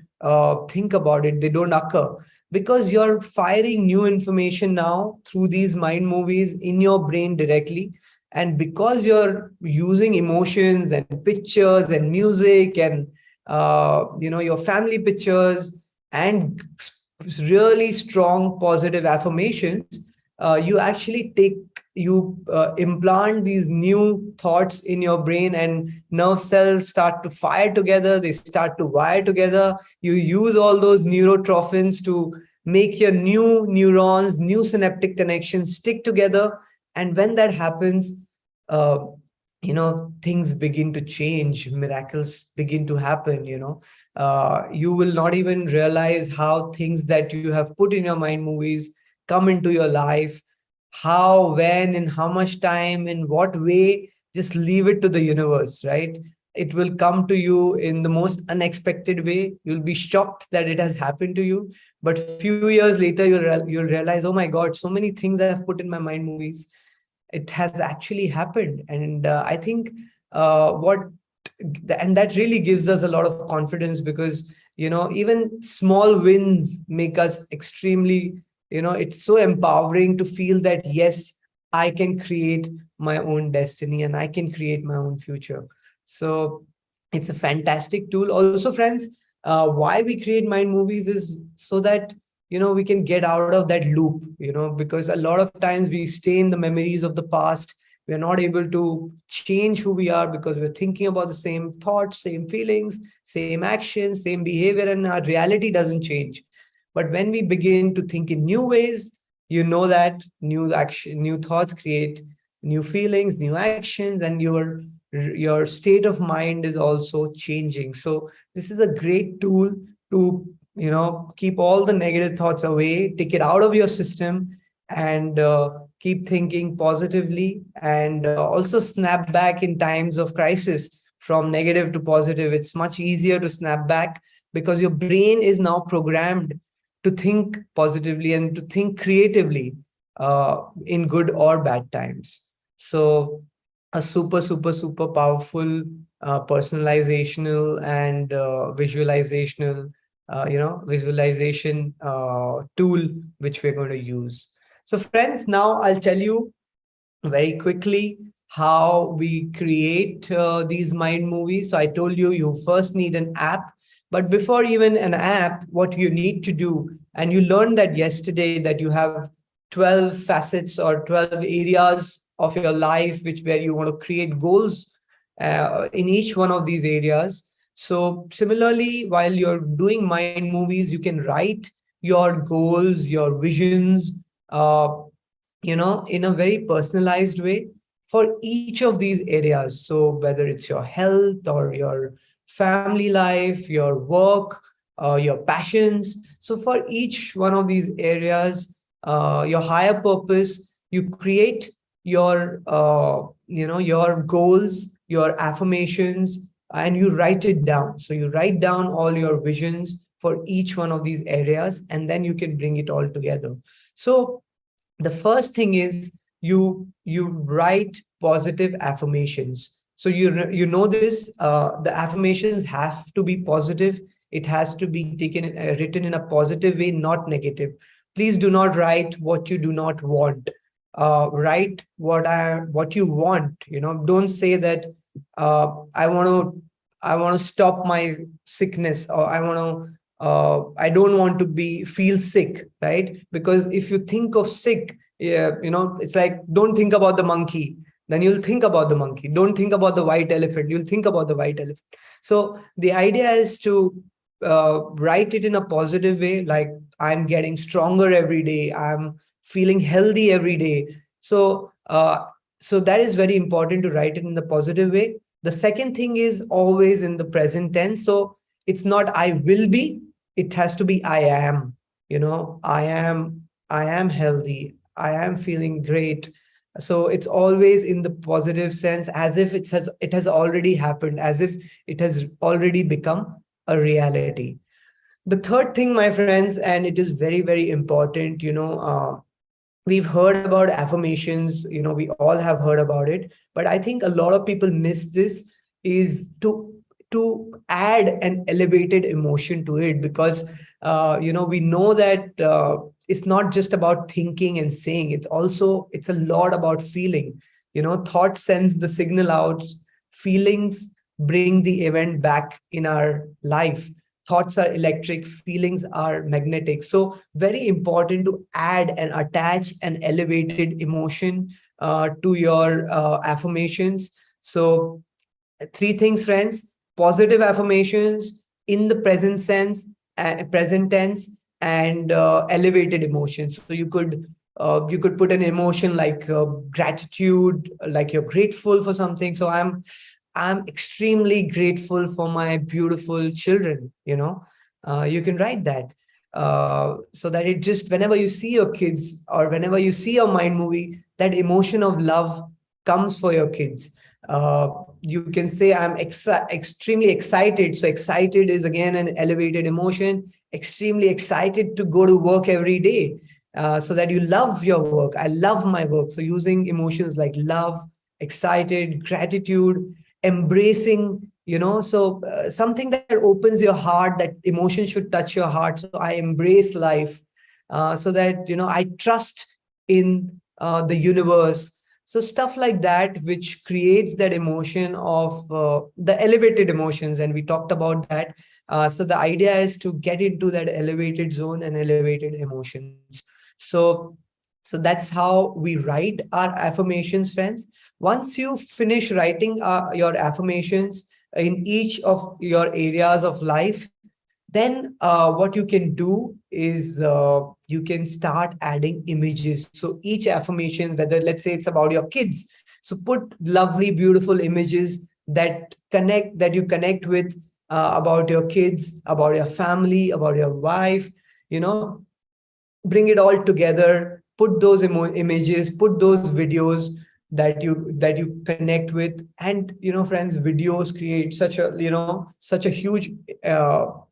think about it, they don't occur, because you're firing new information now through these mind movies in your brain directly. And because you're using emotions and pictures and music and your family pictures and really strong positive affirmations, you actually implant these new thoughts in your brain, and nerve cells start to fire together, they start to wire together. You use all those neurotrophins to make your new neurons, new synaptic connections stick together. And when that happens, things begin to change, miracles begin to happen. You will not even realize how things that you have put in your mind movies come into your life, how, when, in how much time, in what way. Just leave it to the universe, right? It will come to you in the most unexpected way. You'll be shocked that it has happened to you, but a few years later you'll realize, oh my god, so many things I've put in my mind movies, it has actually happened. And I think and that really gives us a lot of confidence, because even small wins make us extremely, it's so empowering to feel that yes, I can create my own destiny and I can create my own future. So it's a fantastic tool. Also, friends, why we create mind movies is so that we can get out of that loop, because a lot of times we stay in the memories of the past. We're not able to change who we are, because we're thinking about the same thoughts, same feelings, same actions, same behavior, and our reality doesn't change. But when we begin to think in new ways, that new thoughts create new feelings, new actions, and your state of mind is also changing. So this is a great tool to keep all the negative thoughts away, take it out of your system, and keep thinking positively, and also snap back in times of crisis from negative to positive. It's much easier to snap back, because your brain is now programmed to think positively and to think creatively in good or bad times. So a super, super, super powerful personalizational and visualizational visualization tool which we're going to use. So friends, now I'll tell you very quickly how we create these mind movies. So I told you, you first need an app, but before even an app, what you need to do, and you learned that yesterday, that you have 12 facets or 12 areas of your life which where you want to create goals in each one of these areas. So similarly, while you're doing mind movies, you can write your goals, your visions, in a very personalized way for each of these areas. So whether it's your health or your family life, your work, your passions. So for each one of these areas, your higher purpose, you create your goals, your affirmations, and you write it down. So you write down all your visions for each one of these areas, and then you can bring it all together. So the first thing is you write positive affirmations. So you know this, the affirmations have to be positive. It has to be written in a positive way, not negative. Please do not write what you do not want. Write what you want. Don't say that I want to stop my sickness, or I don't want to feel sick, right? Because if you think of sick, yeah, it's like, don't think about the monkey, then you'll think about the monkey. Don't think about the white elephant, you'll think about the white elephant. So the idea is to write it in a positive way, like, I'm getting stronger every day, I'm feeling healthy every day. So that is very important, to write it in the positive way. The second thing is always in the present tense. So it's not I will be, it has to be I am. I am healthy, I am feeling great. So it's always in the positive sense, as if it has already happened, as if it has already become a reality. The third thing, my friends, and it is very, very important, we've heard about affirmations, we all have heard about it, but I think a lot of people miss this, is to add an elevated emotion to it. Because we know that it's not just about thinking and saying, it's a lot about feeling. Thought sends the signal out, feelings bring the event back in our life. Thoughts are electric, feelings are magnetic. So very important to add and attach an elevated emotion to your affirmations. So three things, friends: positive affirmations in the present tense, and elevated emotions. So you could put an emotion like gratitude, like you're grateful for something. So I'm extremely grateful for my beautiful children. You can write that, so that it just, whenever you see your kids or whenever you see a mind movie, that emotion of love comes for your kids. You can say, I'm extremely excited. So excited is again an elevated emotion. Extremely excited to go to work every day, so that you love your work. I love my work. So using emotions like love, excited, gratitude, embracing, something that opens your heart, that emotion should touch your heart. So I embrace life, so that, I trust in the universe. So stuff like that, which creates that emotion of the elevated emotions. And we talked about that. So the idea is to get into that elevated zone and elevated emotions. So that's how we write our affirmations, friends. Once you finish writing your affirmations in each of your areas of life, then what you can do is you can start adding images. So each affirmation, whether, let's say, it's about your kids, so put lovely, beautiful images that you connect with, about your kids, about your family, about your wife. Bring it all together, put those images, put those videos that you connect with. And friends, videos create such a huge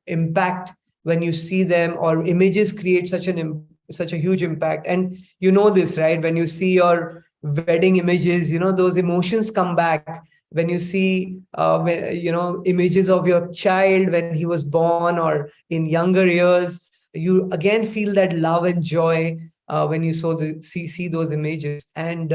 impact when you see them, or images create such a huge impact. And this, right? When you see your wedding images, those emotions come back. when you see images of your child when he was born or in younger years, you again feel that love and joy when you see those images. And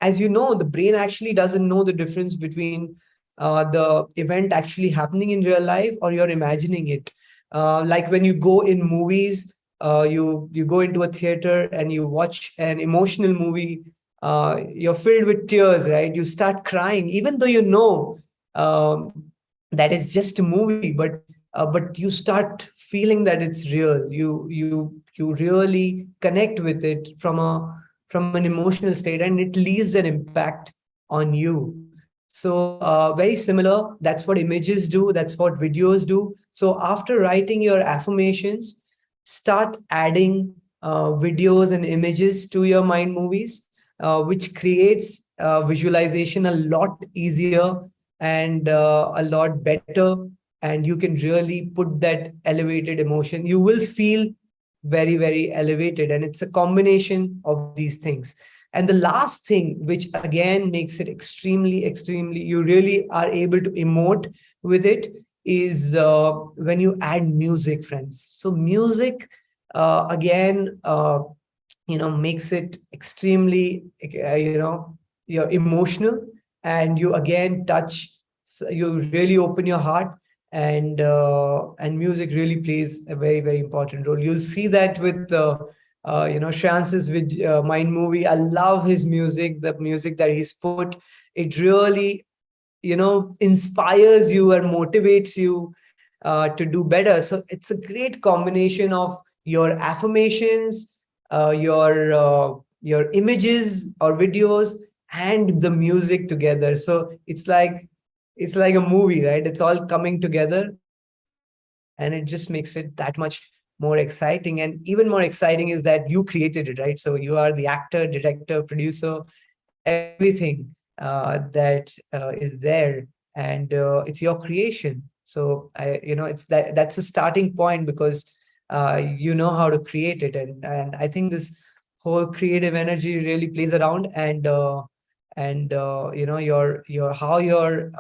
as you know, the brain actually doesn't know the difference between the event actually happening in real life or you're imagining it. Like when you go in movies, you go into a theater and you watch an emotional movie, you're filled with tears, right? You start crying, even though you know that is just a movie, but you start feeling that it's real. You really connect with it from an emotional state, and it leaves an impact on you. So very similar. That's what images do. That's what videos do. So after writing your affirmations, start adding videos and images to your mind movies, which creates visualization a lot easier and a lot better. And you can really put that elevated emotion. You will feel very, very elevated. And it's a combination of these things. And the last thing, which again makes it extremely, you really are able to emote with it, is when you add music, friends. So music, again, makes it extremely, you're emotional, and you again touch, you really open your heart, and music really plays a very, very important role. You'll see that with Shreans's with Mind movie. I love his music, the music that he's put. It really, inspires you and motivates you to do better. So it's a great combination of your affirmations, your images or videos, and the music together. So it's like a movie, right? It's all coming together, and it just makes it that much more exciting. And even more exciting is that you created it, right? So you are the actor, director, producer, everything that is there, and it's your creation. So it's that's a starting point, because you know how to create it. And I think this whole creative energy really plays around, and your how your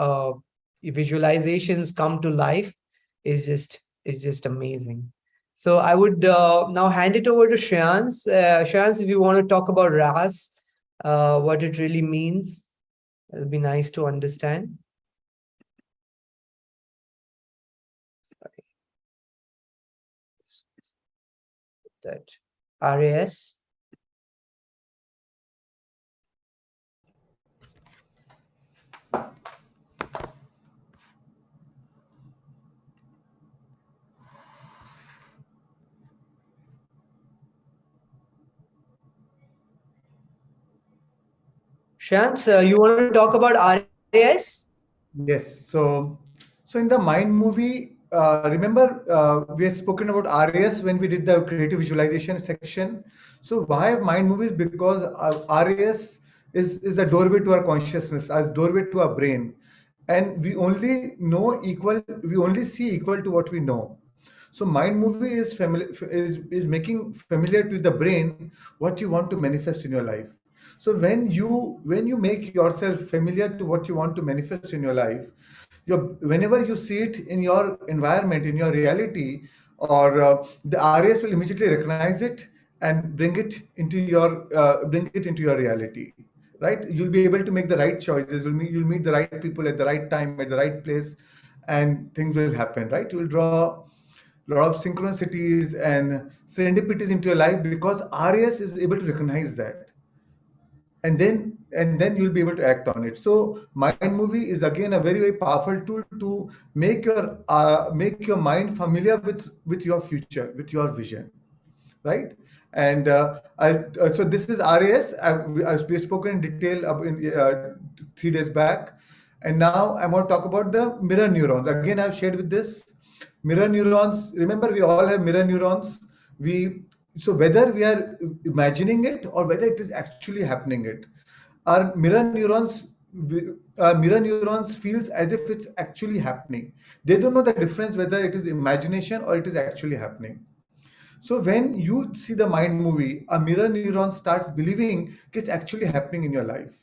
visualizations come to life is just amazing. So I would now hand it over to Shreans. Shreans, if you want to talk about RAS, what it really means, it'll be nice to understand. Sorry. That RAS. Shreans, you want to talk about RAS? Yes. So in the Mind movie, remember we had spoken about RAS when we did the creative visualization section. So why Mind movies? Because RAS is a doorway to our consciousness, as doorway to our brain, and we only see equal to what we know. So Mind movie is making familiar to the brain what you want to manifest in your life. So when you make yourself familiar to what you want to manifest in your life, whenever you see it in your environment, in your reality, or the RAS will immediately recognize it and bring it into your reality. Right? You'll be able to make the right choices. You'll meet the right people at the right time, at the right place, and things will happen. Right? You'll draw a lot of synchronicities and serendipities into your life because RAS is able to recognize that, and then you'll be able to act on it. So Mind movie is again a very, very powerful tool to make your mind familiar with your future, with your vision, right? And so this is RAS. We've spoken in detail 3 days back, and now I'm going to talk about the mirror neurons. Again, I've shared with this mirror neurons. Remember, we all have mirror neurons. So whether we are imagining it or whether it is actually happening, our mirror neurons feels as if it's actually happening. They don't know the difference whether it is imagination or it is actually happening. So when you see the Mind movie, a mirror neuron starts believing it's actually happening in your life.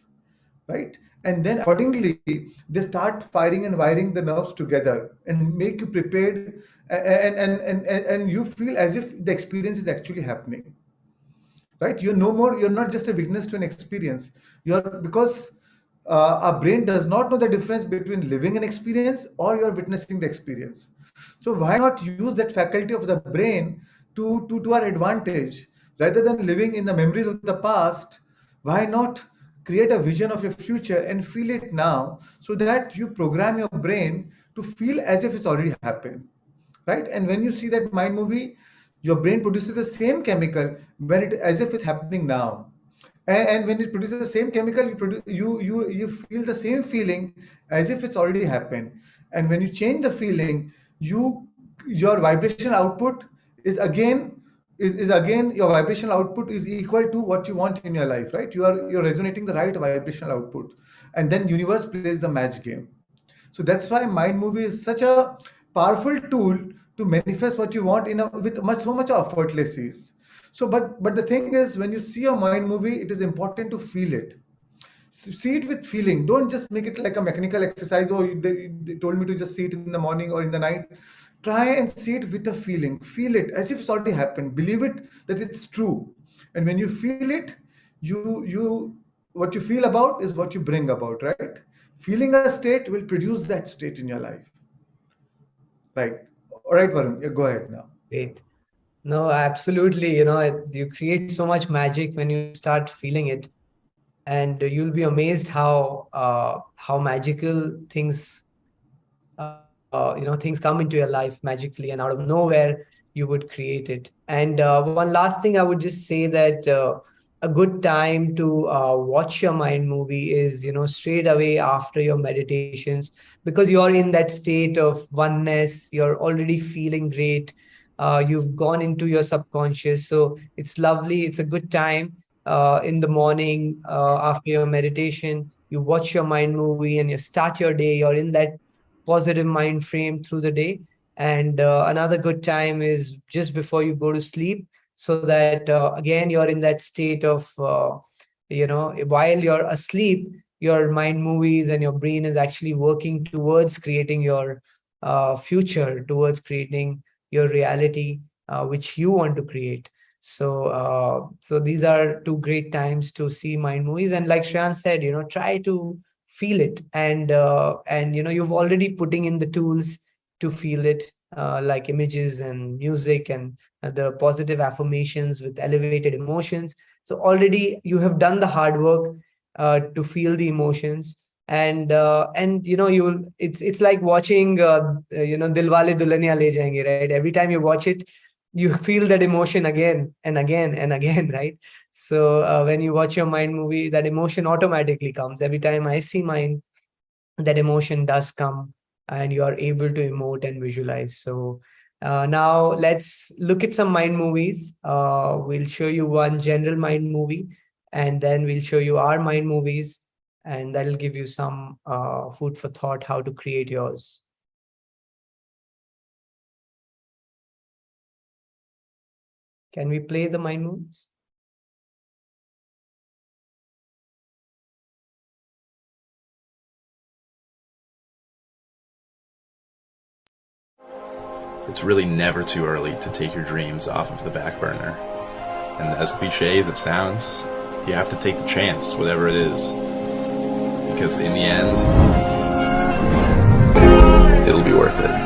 right? And then accordingly, they start firing and wiring the nerves together and make you prepared, and you feel as if the experience is actually happening, right? You're no more, you're not just a witness to an experience. You're, because our brain does not know the difference between living an experience or you're witnessing the experience. So why not use that faculty of the brain to our advantage? Rather than living in the memories of the past, why not create a vision of your future and feel it now, so that you program your brain to feel as if it's already happened, right? And when you see that mind movie, your brain produces the same chemical when it, as if it's happening now. And when it produces the same chemical, you feel the same feeling as if it's already happened. And when you change the feeling, your vibrational output is again, your vibrational output is equal to what you want in your life, right? You're resonating the right vibrational output, and then universe plays the match game. So that's why mind movie is such a powerful tool to manifest what you want in a, with much, so much effortless ease. So, but the thing is, when you see a mind movie, it is important to feel it. See it with feeling. Don't just make it like a mechanical exercise. Oh, they told me to just see it in the morning or in the night. Try and see it with a feeling. Feel it as if it's already happened. Believe it that it's true. And when you feel it, you what you feel about is what you bring about, right? Feeling a state will produce that state in your life. Right. All right, Varun, go ahead now. Great. No, absolutely. You create so much magic when you start feeling it, and you'll be amazed how magical things things come into your life magically, and out of nowhere you would create it. And one last thing I would just say, that a good time to watch your mind movie is straight away after your meditations, because you're in that state of oneness, you're already feeling great, you've gone into your subconscious. So it's lovely, it's a good time in the morning after your meditation, you watch your mind movie and you start your day, you're in that positive mind frame through the day. And another good time is just before you go to sleep, so that again you're in that state of while you're asleep, your mind movies and your brain is actually working towards creating your future, towards creating your reality, which you want to create. So these are two great times to see mind movies. And like Shreans said, try to feel it, and you've already putting in the tools to feel it, like images and music and the positive affirmations with elevated emotions. So already you have done the hard work to feel the emotions. And you will, it's like watching Dilwale Dulhaniya Le Jayenge, right? Every time you watch it, you feel that emotion again and again and again, right? So when you watch your mind movie, that emotion automatically comes. Every time I see mine, that emotion does come, and you are able to emote and visualize. So now let's look at some mind movies. We'll show you one general mind movie, and then we'll show you our mind movies, and that'll give you some food for thought how to create yours. Can we play the mind movies? It's really never too early to take your dreams off of the back burner. And as cliche as it sounds, you have to take the chance, whatever it is. Because in the end, it'll be worth it.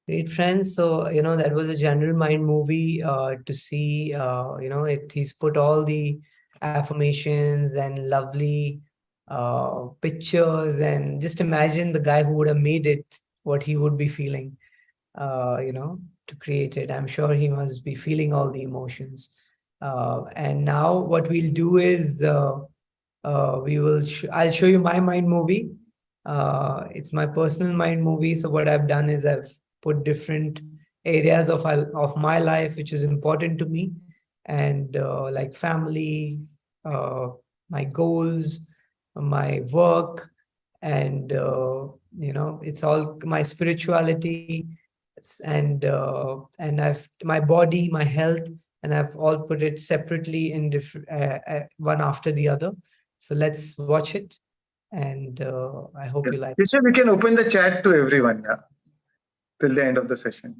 Great friends. So, that was a general mind movie to see, he's put all the affirmations and lovely pictures, and just imagine the guy who would have made it, what he would be feeling, to create it. I'm sure he must be feeling all the emotions. And now what we'll do is I'll show you my mind movie. It's my personal mind movie. So what I've done is I've put different areas of my life which is important to me, and like family, my goals, my work, and it's all my spirituality, and I've my body, my health, and I've all put it separately in different one after the other. So let's watch it, and I hope you like it. Teacher, we can open the chat to everyone, yeah, till the end of the session.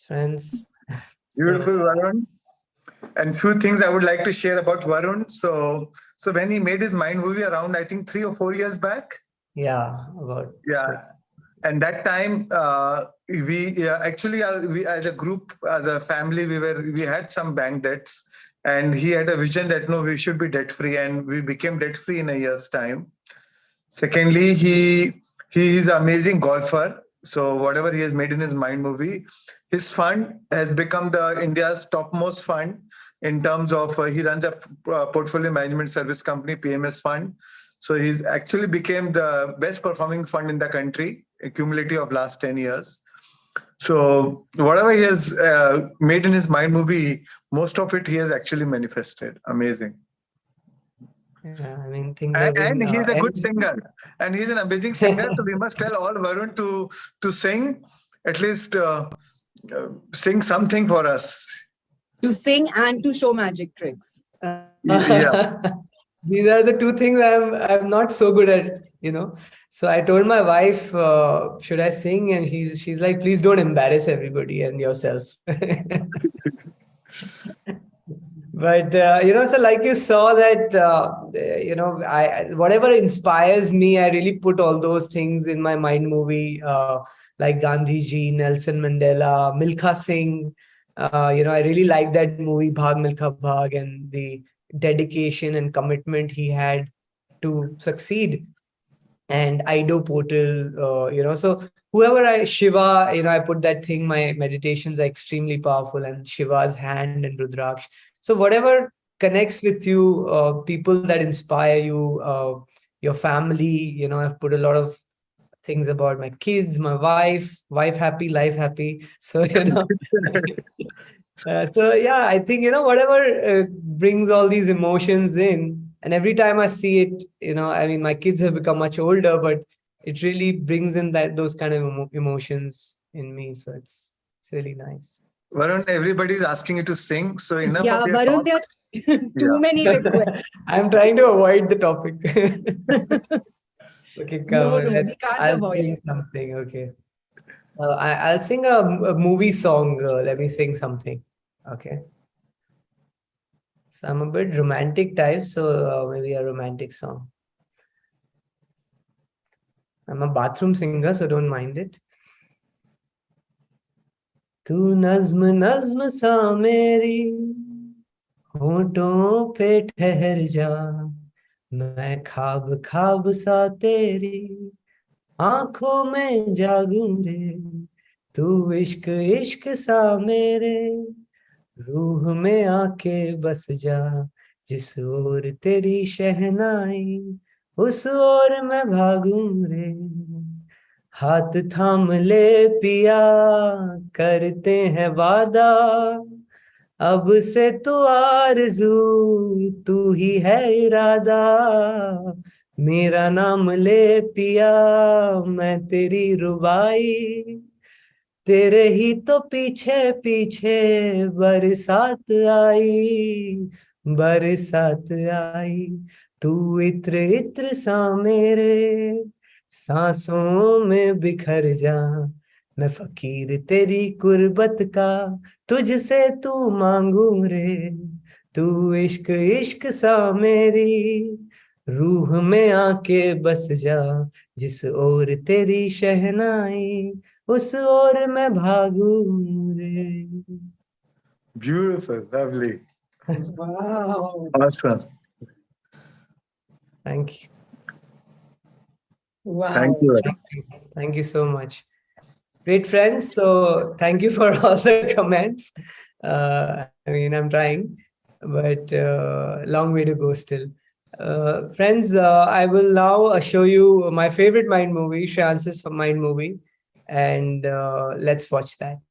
friends. Beautiful, Varun. And few things I would like to share about Varun. So when he made his Mind movie around, I think 3 or 4 years back. Yeah, about Yeah. And that time, we as a group, as a family, we had some bank debts, and he had a vision that no, we should be debt free, and we became debt free in a year's time. Secondly, he is an amazing golfer. So whatever he has made in his Mind movie, his fund has become the India's topmost fund in terms of he runs a portfolio management service company, PMS fund. So he's actually became the best performing fund in the country, cumulative of last 10 years. So whatever he has made in his Mind movie, most of it he has actually manifested. Amazing. yeah, I mean things have been And he's a good singer, and he's an amazing singer. So we must tell all Varun to sing, at least sing something for us. To sing and to show magic tricks. Yeah. These are the two things I'm not so good at, So I told my wife, should I sing? And she's like, please don't embarrass everybody and yourself. But so like you saw that, I whatever inspires me, I really put all those things in my Mind movie, like Gandhi ji, Nelson Mandela, Milkha Singh. I really like that movie, Bhag Milkha Bhag, and the dedication and commitment he had to succeed. And Ido Portal, so whoever Shiva, I put that thing, my meditations are extremely powerful, and Shiva's hand and Rudraksh. So whatever connects with you, people that inspire you, your family, I've put a lot of things about my kids, my wife happy, life happy. So, so yeah, I think, whatever brings all these emotions in, and every time I see it, I mean, my kids have become much older, but it really brings in those kind of emotions in me. So it's really nice. Varun, everybody is asking you to sing. So enough Yeah, of your Varun, talk. there are too many requests. I'm trying to avoid the topic. Okay, come No, on. we can't I'll avoid sing it. something. Okay. I'll sing a movie song. Let me sing something. Okay. So I'm a bit romantic type, so maybe a romantic song. I'm a bathroom singer, so don't mind it. तू नज्म नज्म सा मेरी होठों पे ठहर जा, मैं ख्वाब ख्वाब सा तेरी आंखों में जागूं रे, तू इश्क इश्क सा मेरे रूह में आके बस जा, जिस ओर तेरी शहनाई उस ओर मैं भागूं रे, हाथ थाम ले पिया करते हैं वादा, अब से तू आरज़ू तू ही है इरादा, मेरा नाम ले पिया मैं तेरी रुबाई, तेरे ही तो पीछे पीछे बरसात आई, बरसात आई, तू इत्र इत्र सा मेरे सांसों में बिखर जा, मैं फकीर तेरी कुर्बत का तुझसे तू मांगू रे, तू इश्क इश्क सा मेरी रूह में आके बस जा, जिस ओर तेरी शहनाई उस ओर मैं भागूं रे. Beautiful, lovely. Wow. Awesome. Thank you. Wow. Thank you. Thank you so much. Great friends. So thank you for all the comments. I mean, I'm trying, but long way to go still. Friends, I will now show you my favorite Mind movie, Shreans' Mind movie, and let's watch that.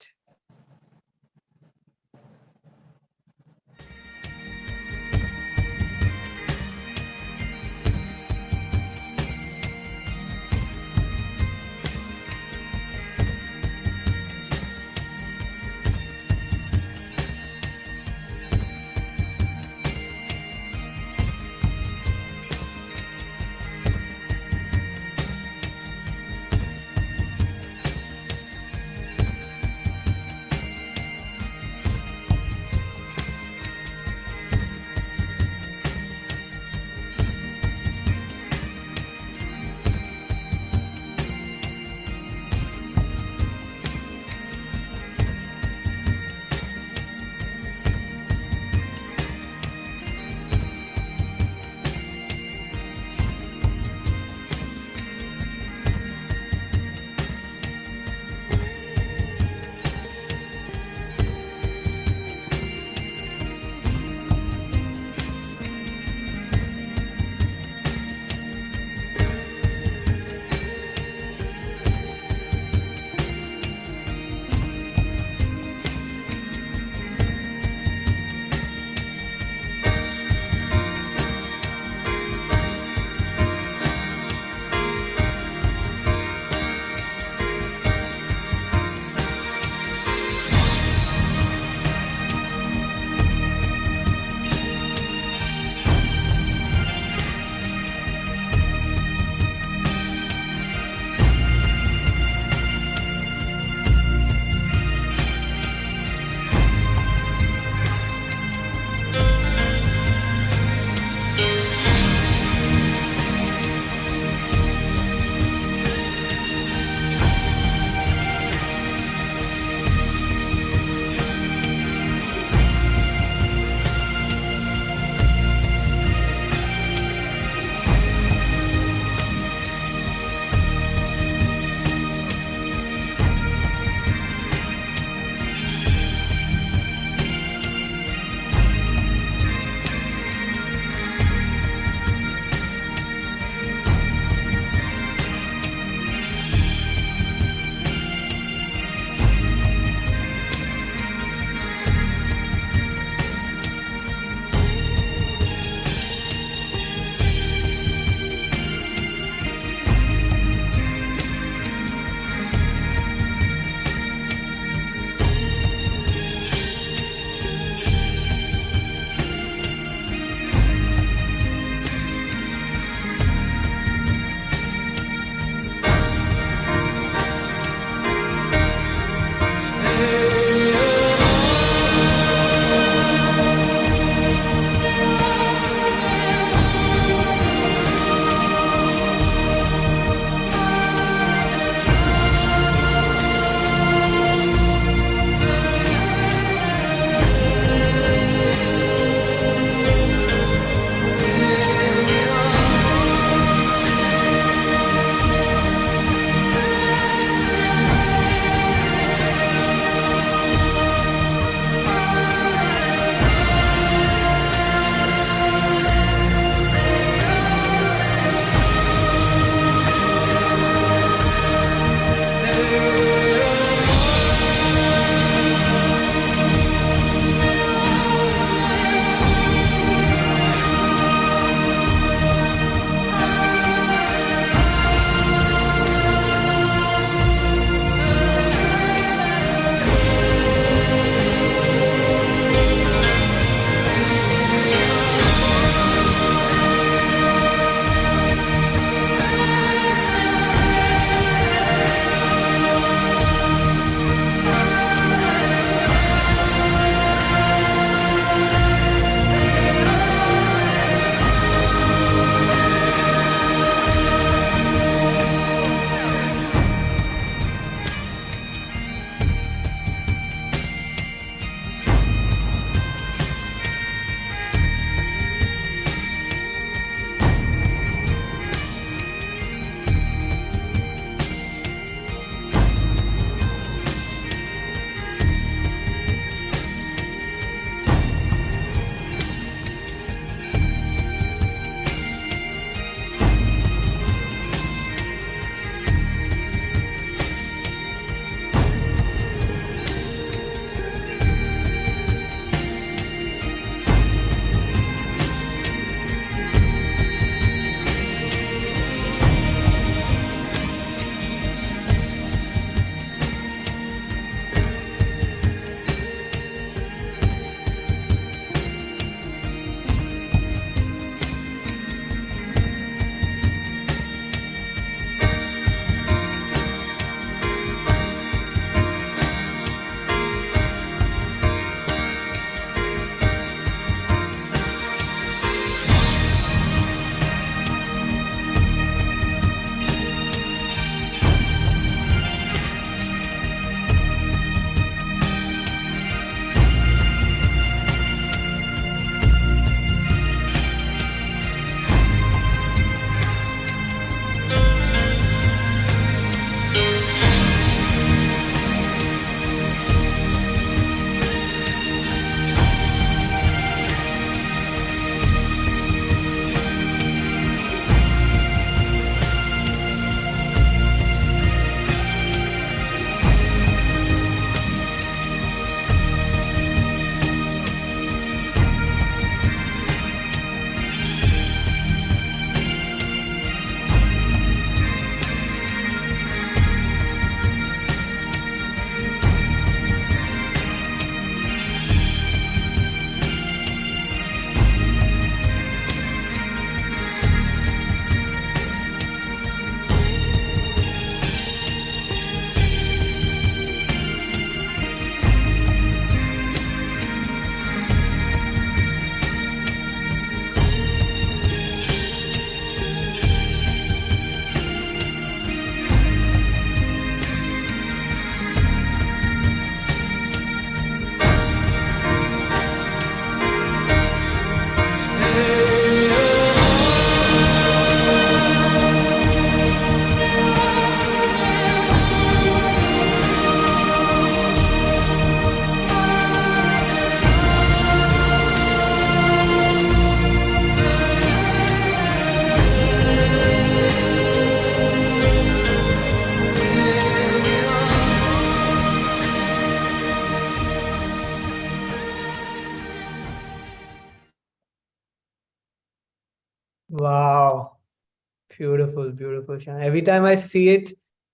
Beautiful, beautiful, Shan. Every time I see it,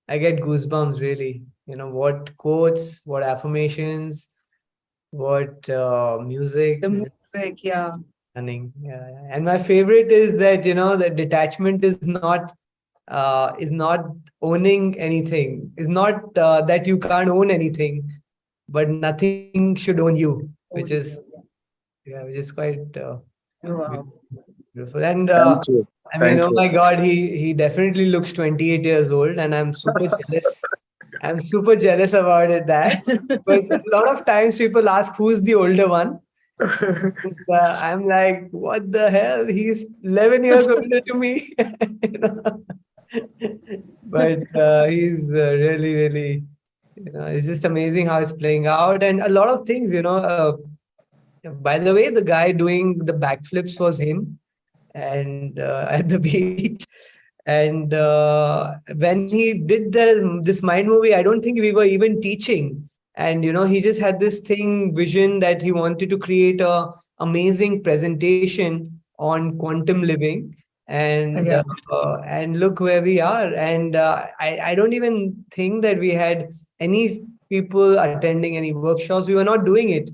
I get goosebumps, really. What quotes, what affirmations, what music. The This is music, yeah. stunning. Yeah, yeah. And my favorite is that, that detachment is not owning anything, is not that you can't own anything, but nothing should own you, which Owns is, you, yeah, which is quite yeah. Wow. beautiful. And Thank you. I mean, Thank oh you. my God, he definitely looks 28 years old, and I'm super jealous. I'm super jealous about it that because a lot of times people ask who's the older one. I'm like, what the hell? He's 11 years older to me. You know? But he's really, really, it's just amazing how it's playing out. And a lot of things, by the way, the guy doing the backflips was him and at the beach. And when he did this mind movie, I don't think we were even teaching. And he just had this vision that he wanted to create a amazing presentation on quantum living. And Yeah. look where we are. And I don't even think that we had any people attending any workshops. We were not doing it.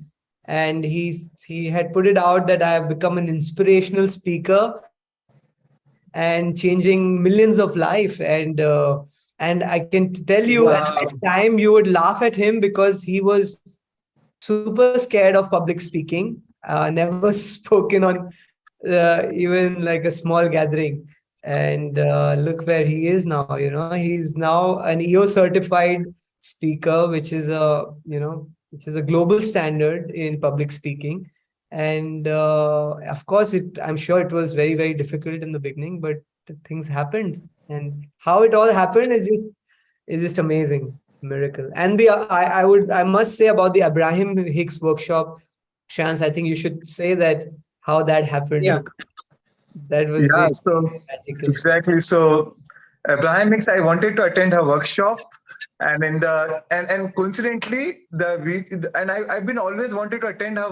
And he had put it out that I have become an inspirational speaker and changing millions of life. And I can tell you at Wow. that time you would laugh at him because he was super scared of public speaking, never spoken on even like a small gathering. And look where he is now. He's now an EO certified speaker, which is a global standard in public speaking. And of course, I'm sure it was very, very difficult in the beginning, but things happened. And how it all happened is just amazing. Miracle. And I must say about the Abraham Hicks workshop, Shans, I think you should say that how that happened. Yeah. That was Yeah, really so magical. exactly. So Abraham Hicks, I wanted to attend her workshop, and in the and coincidentally the week, and I've been always wanted to attend her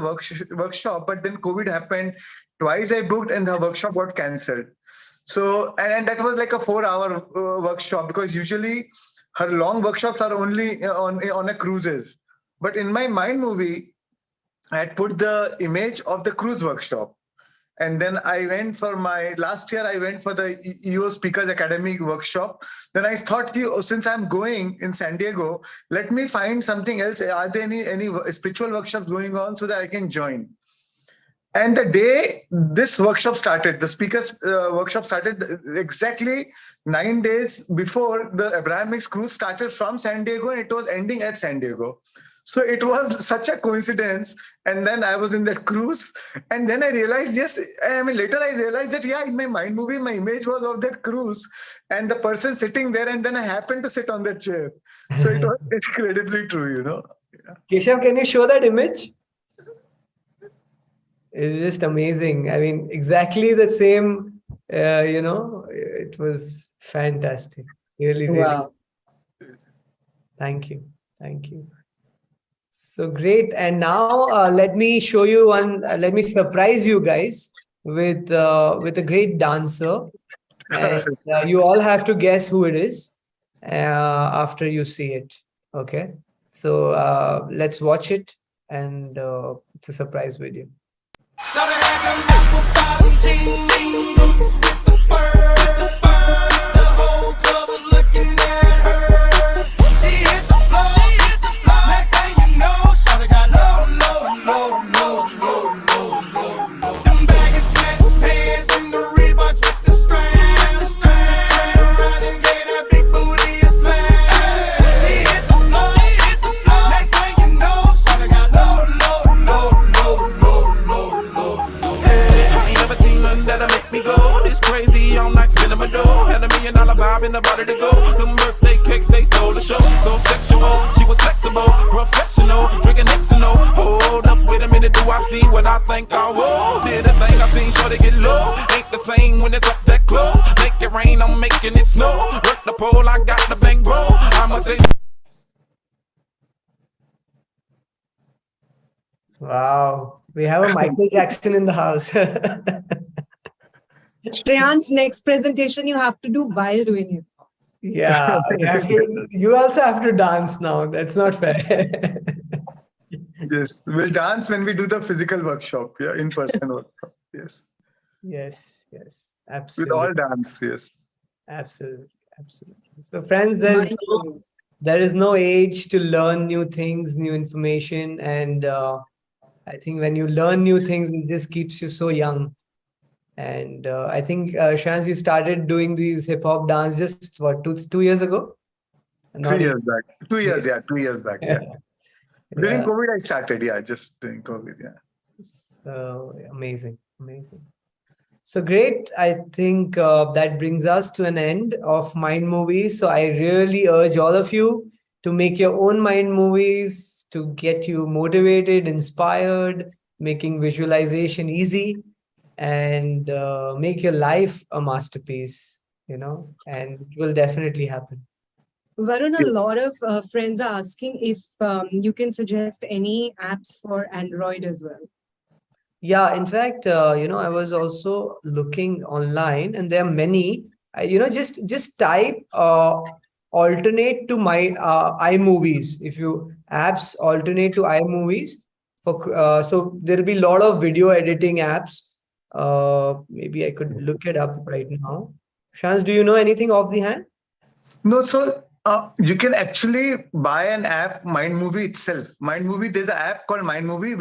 workshop, but then COVID happened. Twice I booked, and the workshop got cancelled. So and that was like a 4 hour workshop, because usually her long workshops are only on a cruises. But in my mind movie, I had put the image of the cruise workshop. And then I went for my last year, I went for the EO Speakers Academy workshop. Then I thought, since I'm going in San Diego, let me find something else. Are there any spiritual workshops going on so that I can join? And the day this workshop started, the speakers workshop started exactly 9 days before the Abrahamics cruise started from San Diego, and it was ending at San Diego. So it was such a coincidence. And then I was in that cruise, and then I realized, yes, I mean, later I realized that, yeah, in my mind movie, my image was of that cruise and the person sitting there, and then I happened to sit on that chair. So it was incredibly true. Yeah. Keshav, can you show that image? It's just amazing. I mean, exactly the same, it was fantastic. Really, really. Wow. Thank you. Thank you. So great. And now let me show you let me surprise you guys with a great dancer. And you all have to guess who it is after you see it. Okay. So let's watch it. And it's a surprise video. In the body to go, them birthday cakes, they stole the show. So sexual, she was flexible, professional, drinking Xano. Hold up, wait a minute, do I see what I think I will? Did a thing I seen, sure they get low. Ain't the same when it's up that close. Make it rain, I'm making it snow. Work the pole, I got the bang roll. I'ma say. Wow, we have a Michael Jackson in the house. Shreyan's next presentation you have to do while doing hip hop. Yeah, you also have to dance now. That's not fair. Yes, we'll dance when we do the physical workshop, yeah, in-person workshop. Yes, Yes, yes, with all absolutely, dance, yes. absolutely, absolutely. So, friends, Mind blowing. there is no age to learn new things, new information, and I think when you learn new things, it just keeps you so young. And I think Shans, you started doing these hip hop dance just what 2 years ago? Not 3 even. years back. 2 years, yeah, 2 years back, yeah. During Yeah. COVID, I started, yeah, just during COVID, yeah. So amazing, amazing. So great. I think that brings us to an end of Mind Movies. So I really urge all of you to make your own Mind Movies to get you motivated, inspired, making visualization easy, and make your life a masterpiece, and it will definitely happen. Varun, a Yes. lot of friends are asking if you can suggest any apps for Android as well. Yeah, in fact, I was also looking online, and there are many. Just type alternate to my iMovies. If you apps alternate to iMovies, so there'll be a lot of video editing apps. Maybe I could look it up right now. Shans, do you know anything off the hand? No, so you can actually buy an app, Mind Movie itself. Mind Movie, there's an app called Mind Movie,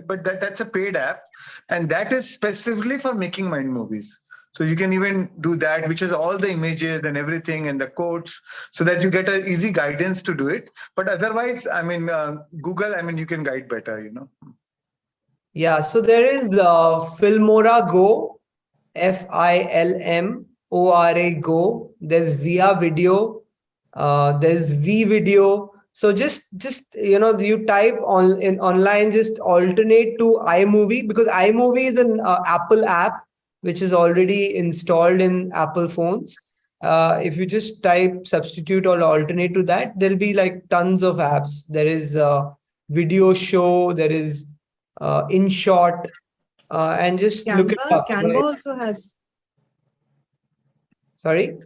but that's a paid app, and that is specifically for making Mind Movies. So you can even do that, which is all the images and everything and the quotes, so that you get an easy guidance to do it. But otherwise, I mean, Google, I mean, you can guide better. Yeah, so there is Filmora Go, Filmora Go. There's Via Video. There's V Video. So just you type in online, just alternate to iMovie, because iMovie is an Apple app which is already installed in Apple phones. If you just type substitute or alternate to that, there'll be like tons of apps. There is Video Show. There is In Short, and just look it Canva, up. Canva also has Sorry.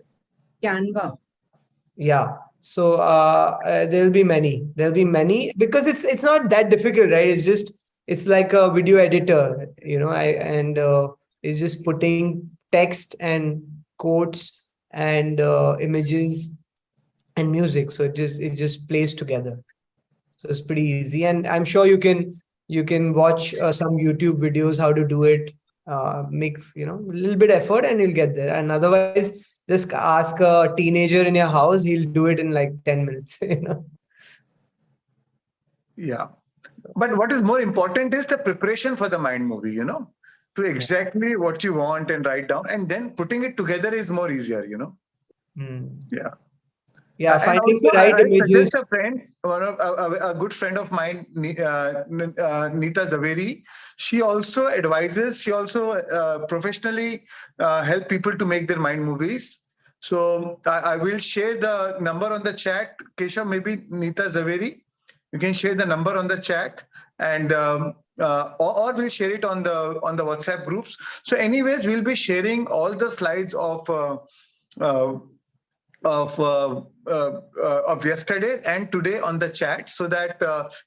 Canva. Yeah. So there'll be many. There'll be many because it's not that difficult, right? It's like a video editor, it's just putting text and quotes and images and music. So it just plays together. So it's pretty easy, and I'm sure you can watch some YouTube videos how to do it. Makes a little bit effort, and you'll get there. And otherwise, just ask a teenager in your house; he'll do it in like 10 minutes. Yeah. But what is more important is the preparation for the Mind Movie, to exactly what you want and write down, and then putting it together is more easier. Yeah. Yeah, And finding also, the right I images. suggest a friend, a good friend of mine, Neeta Zaveri. She also advises. She also professionally help people to make their Mind Movies. So I will share the number on the chat. Keshav, maybe Neeta Zaveri, you can share the number on the chat, and or we'll share it on the WhatsApp groups. So, anyways, we'll be sharing all the slides of. Of yesterday and today on the chat, so that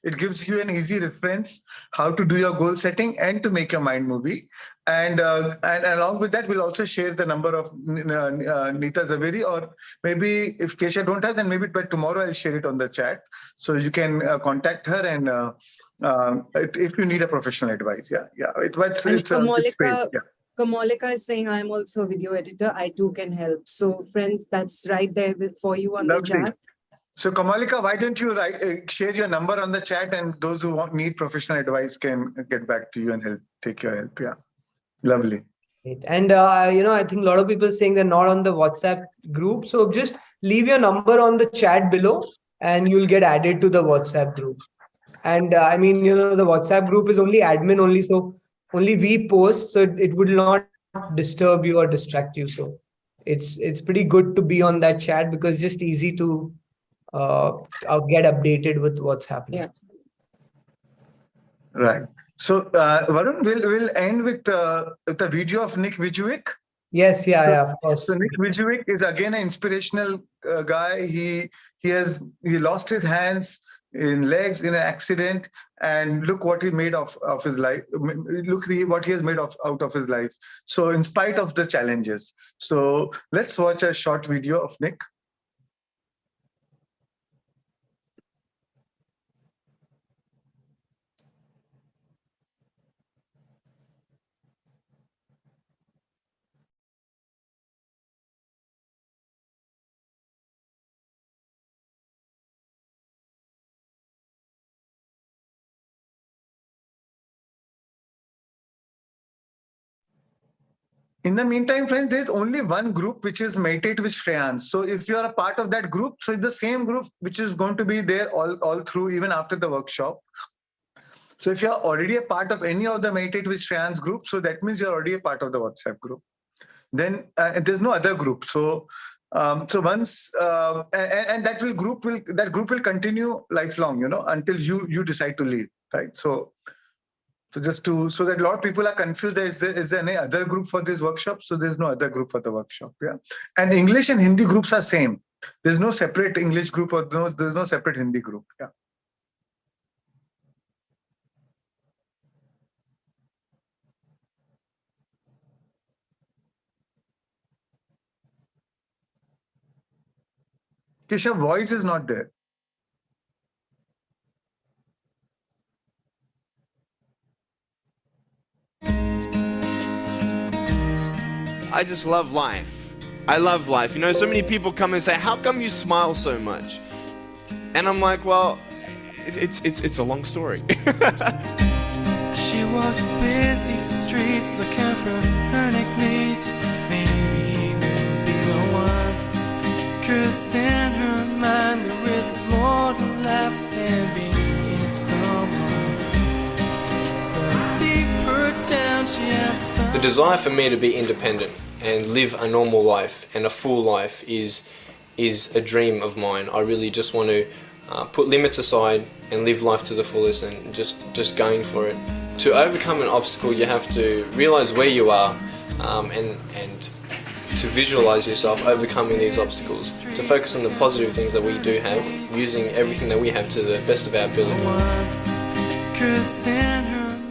it gives you an easy reference how to do your goal setting and to make your Mind Movie. And along with that, we'll also share the number of Neeta Zaveri, or maybe if Kesha don't have, then maybe by tomorrow I'll share it on the chat, so you can contact her and if you need a professional advice. Yeah. It's paid. Yeah. Kamalika is saying, I'm also a video editor. I too can help. So friends, that's right there for you on Lovely. the chat. So Kamalika, why don't you share your number on the chat, and those who need professional advice can get back to you and take your help. Yeah. Lovely. And I think a lot of people saying they're not on the WhatsApp group. So just leave your number on the chat below, and you'll get added to the WhatsApp group. And the WhatsApp group is only admin only, so only we post, so it would not disturb you or distract you. So it's pretty good to be on that chat, because it's just easy to get updated with what's happening. Yeah. Right. So Varun, we'll end with the video of Nick Vujicic. Yes, yeah, of course. So Nick Vujicic is again an inspirational guy. He lost his hands in legs in an accident, and look what he made of his life. Look what he has made out of his life. So in spite of the challenges. So let's watch a short video of Nick. In the meantime, friends, there's only one group which is Meditate with Shreans. So if you are a part of that group, so it's the same group which is going to be there all through, even after the workshop. So if you're already a part of any of the Meditate with Shreans group, so that means you're already a part of the WhatsApp group. Then there's no other group. So once and that group will continue lifelong, until you decide to leave, right? So just so that a lot of people are confused, is there any other group for this workshop? So there's no other group for the workshop. Yeah, and English and Hindi groups are same. There's no separate English group or there's no separate Hindi group. Yeah. Keshav, voice is not there. I just love life. I love life. So many people come and say, how come you smile so much? And I'm like, well, it's a long story. She walks busy streets looking for her next mate. Maybe he will be the one. 'Cause in her mind there is more to life than being someone. But deeper down she has found. The desire for me to be independent and live a normal life and a full life is a dream of mine. I really just want to put limits aside and live life to the fullest and just going for it. To overcome an obstacle, you have to realize where you are and to visualize yourself overcoming these obstacles, to focus on the positive things that we do have, using everything that we have to the best of our ability.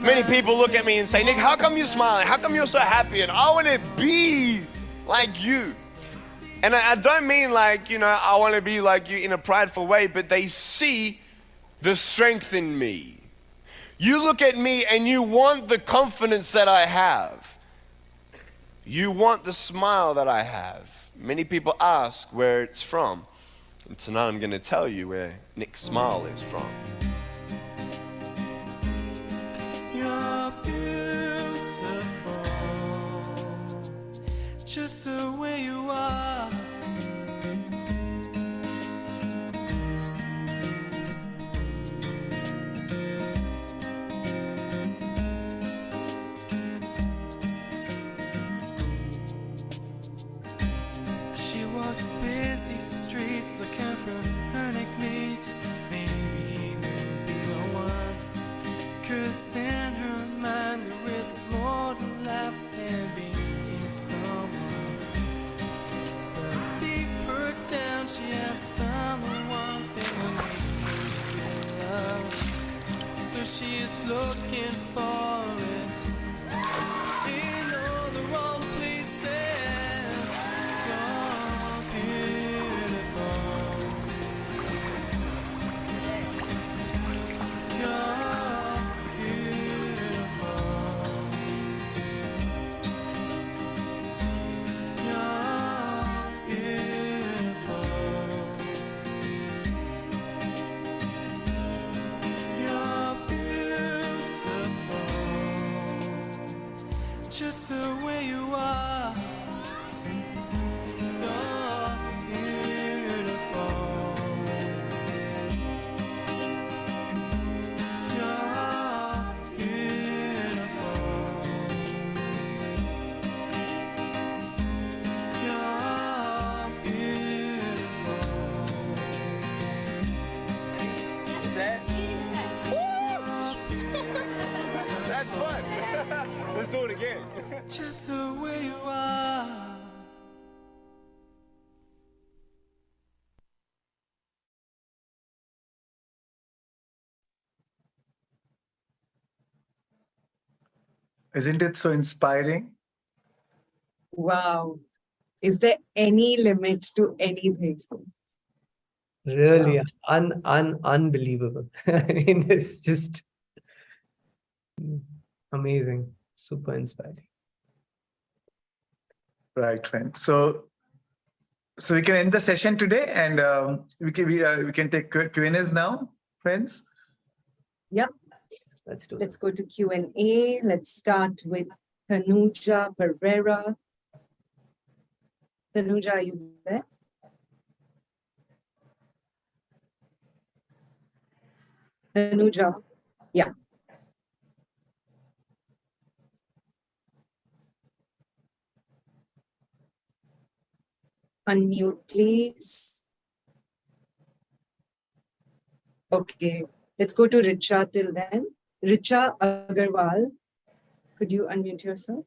Many people look at me and say, Nick, how come you're smiling? How come you're so happy? And I want to be like you. And I don't mean like, I want to be like you in a prideful way, but they see the strength in me. You look at me and you want the confidence that I have. You want the smile that I have. Many people ask where it's from. And tonight I'm going to tell you where Nick's smile is from. You're beautiful, just the way you are. She walks busy streets looking for her next mate. Maybe he will be the one. 'Cause in her mind there is more to life than being someone. But deeper down she has found the one thing that makes her feel loved. So she is looking for it in all the wrong places. You're beautiful. You're just the way you are. You're beautiful. You're beautiful. You're beautiful. Set? That's fun. Let's do it again. Just the way you are. Isn't it so inspiring? Wow. Is there any limit to anything? Really Wow. unbelievable. I mean, it's just amazing, super inspiring. Right, friends. So we can end the session today, and we can take Q&As now, friends. Yep. Let's do Let's go to Q&A. Let's start with Tanuja Pereira. Tanuja, are you there? Tanuja, yeah. Unmute, please. Okay, let's go to Richa till then. Richa Agarwal, could you unmute yourself?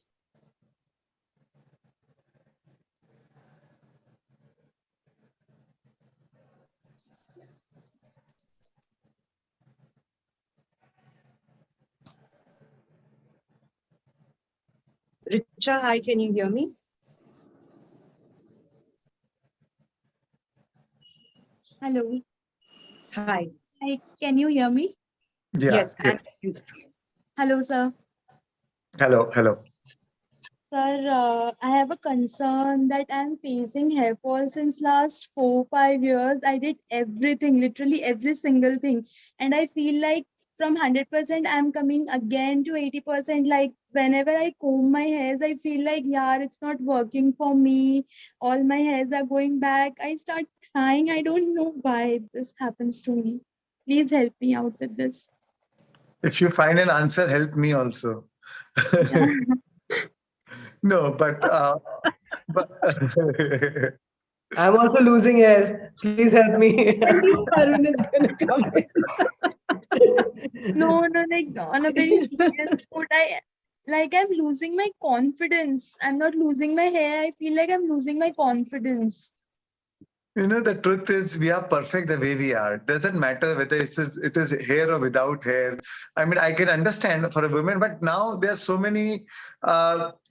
Richa, hi, can you hear me? Hello. Hi. Hi, can you hear me? Yeah. Yes, Yeah. and I can see you. Hello, sir. Hello. Sir, I have a concern that I'm facing hair fall since last 4-5 years. I did everything, literally every single thing. And I feel like from 100%, I'm coming again to 80%. Like whenever I comb my hairs, I feel like, yeah, it's not working for me. All my hairs are going back. I start crying. I don't know why this happens to me. Please help me out with this. If you find an answer, help me also. Yeah. No, but I'm also losing hair. Please help me. I knew Varun is going to come in. No, like on a very serious note, I'm losing my confidence. I'm not losing my hair. I feel like I'm losing my confidence. the truth is we are perfect the way we are. Doesn't matter whether it is hair or without hair. I mean, I can understand for a woman, but now there are so many.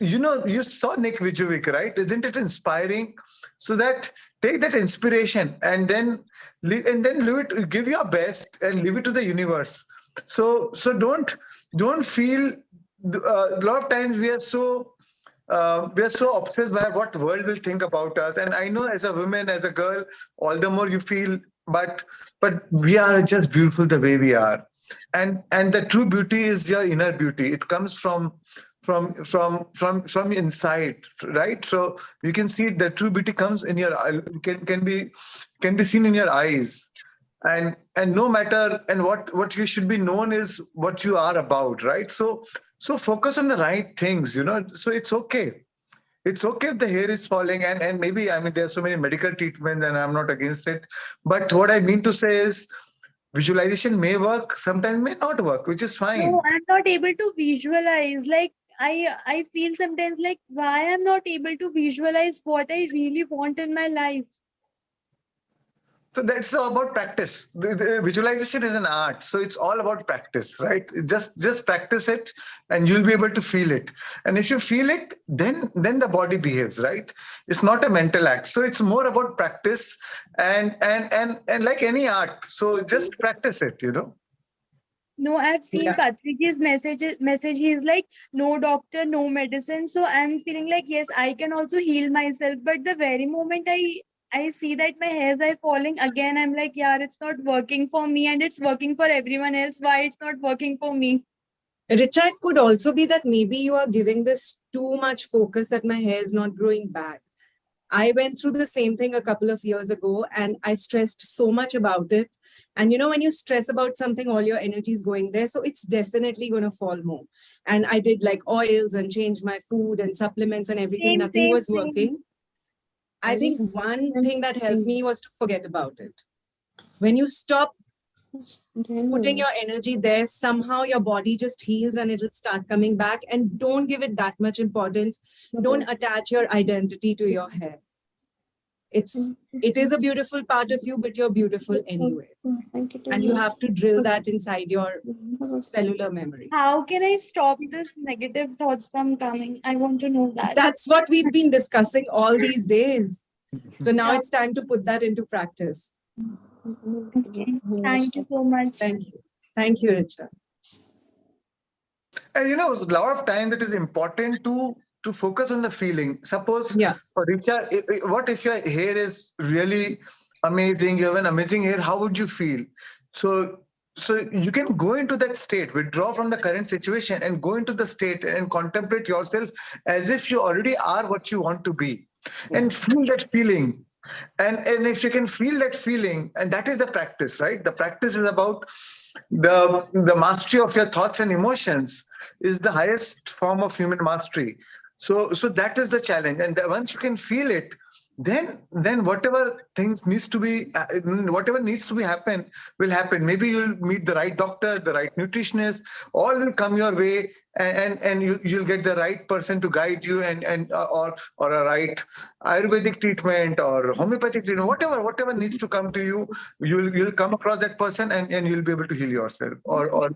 You saw Nick Vujicic, right? Isn't it inspiring? So that take that inspiration and then leave it. Give your best and leave it to the universe. So don't feel. A lot of times we are so obsessed by what world will think about us. And I know as a woman, as a girl, all the more you feel, but we are just beautiful the way we are. And the true beauty is your inner beauty. It comes from inside, right? So you can see the true beauty comes in your can be seen in your eyes. And no matter and what you should be known is what you are about, right? So focus on the right things, so it's okay. It's okay if the hair is falling, and maybe, I mean, there's so many medical treatments and I'm not against it, but what I mean to say is visualization may work, sometimes may not work, which is fine. No, I'm not able to visualize. Like I feel sometimes like why I'm not able to visualize what I really want in my life. So that's all about practice. The visualization is an art, so it's all about practice, right? Just practice it, and you'll be able to feel it. And if you feel it, then the body behaves, right? It's not a mental act. So it's more about practice, and like any art. So just practice it, No, I've seen Yeah. Patrick's message. He's like, no doctor, no medicine. So I'm feeling like, yes, I can also heal myself. But the very moment I see that my hairs are falling again, I'm like, yeah, it's not working for me and it's working for everyone else. Why it's not working for me? Richa, it could also be that maybe you are giving this too much focus that my hair is not growing back. I went through the same thing a couple of years ago and I stressed so much about it. And when you stress about something, all your energy is going there. So it's definitely going to fall more. And I did like oils and changed my food and supplements and everything. Nothing was working. I think one thing that helped me was to forget about it. When you stop putting your energy there, somehow your body just heals and it'll start coming back. And don't give it that much importance. Don't attach your identity to your hair. It is a beautiful part of you, but you're beautiful anyway. And you have to drill that inside your cellular memory. How can I stop this negative thoughts from coming? I want to know that. That's what we've been discussing all these days. So now Yeah. it's time to put that into practice. Okay. Thank you so much. Thank you. Thank you, Richa. And a lot of times it is important to focus on the feeling. Suppose, for Richa, what if your hair is really amazing? You have an amazing hair. How would you feel? So you can go into that state, withdraw from the current situation, and go into the state and contemplate yourself as if you already are what you want to be, and feel that feeling. And if you can feel that feeling, and that is the practice, right? The practice is about the mastery of your thoughts and emotions is the highest form of human mastery. So that is the challenge. And once you can feel it, then whatever needs to be happen will happen. Maybe you'll meet the right doctor, the right nutritionist, all will come your way, and you'll get the right person to guide you, or a right Ayurvedic treatment or homeopathic treatment, whatever needs to come to you, you'll come across that person, and you'll be able to heal yourself or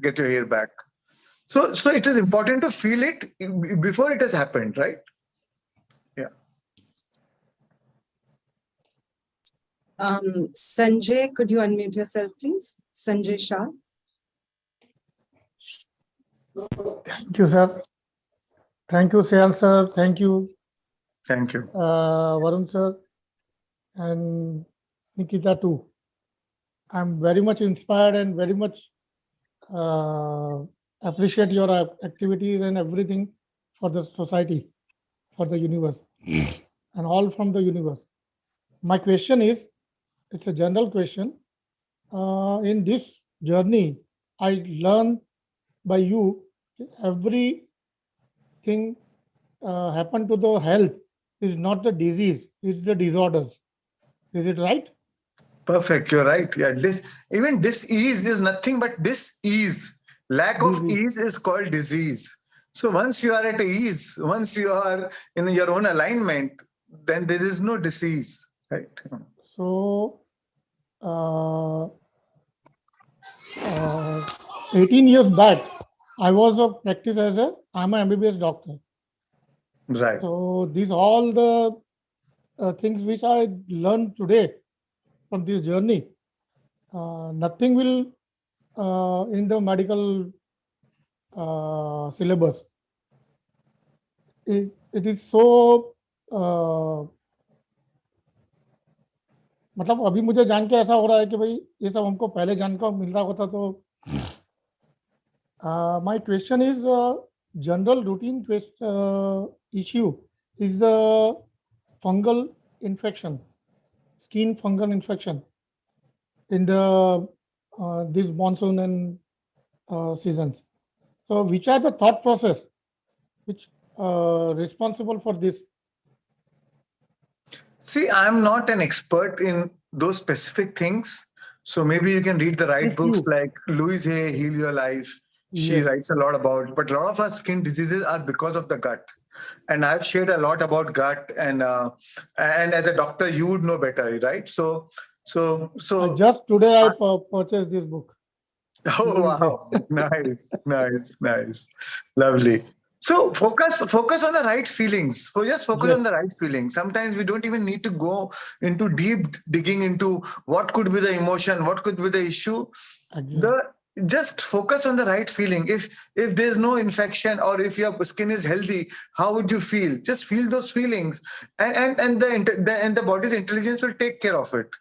get your hair back. So it is important to feel it before it has happened, right? Yeah. Sanjay, could you unmute yourself, please? Sanjay Shah. Thank you, sir. Thank you, Sayal sir. Thank you. Thank you. Varun sir and Nikita too. I'm very much inspired and very much appreciate your activities and everything for the society, for the universe, and all from the universe. My question is, it's a general question. In this journey, I learned by you everything happen to the health is not the disease, it's the disorders. Is it right? Perfect. You're right. Yeah. Dis-ease is nothing but dis-ease. Lack of ease is called disease. So once you are at ease, once you are in your own alignment, then there is no disease, right? So 18 years back, I was a practice I'm an MBBS doctor. Right. So these all the things which I learned today from this journey, nothing will in the medical syllabus. It is so मतलब अभी मुझे जान के ऐसा हो रहा है कि भाई ये सब हमको पहले जानकर मिल रहा होता तो my question is general routine issue is the fungal infection, skin fungal infection in the this monsoon and seasons. So which are the thought process which responsible for this? See, I'm not an expert in those specific things. So maybe you can read the right books like Louise Hay, Heal Your Life. She writes a lot about, but a lot of our skin diseases are because of the gut. And I've shared a lot about gut, and as a doctor, you would know better, right? So just today I purchased this book. Oh, wow. Nice. Lovely. So focus on the right feelings. So just focus on the right feelings. Sometimes we don't even need to go into deep digging into what could be the emotion, what could be the issue. Just focus on the right feeling. If there's no infection or if your skin is healthy, how would you feel? Just feel those feelings, and the body's intelligence will take care of it.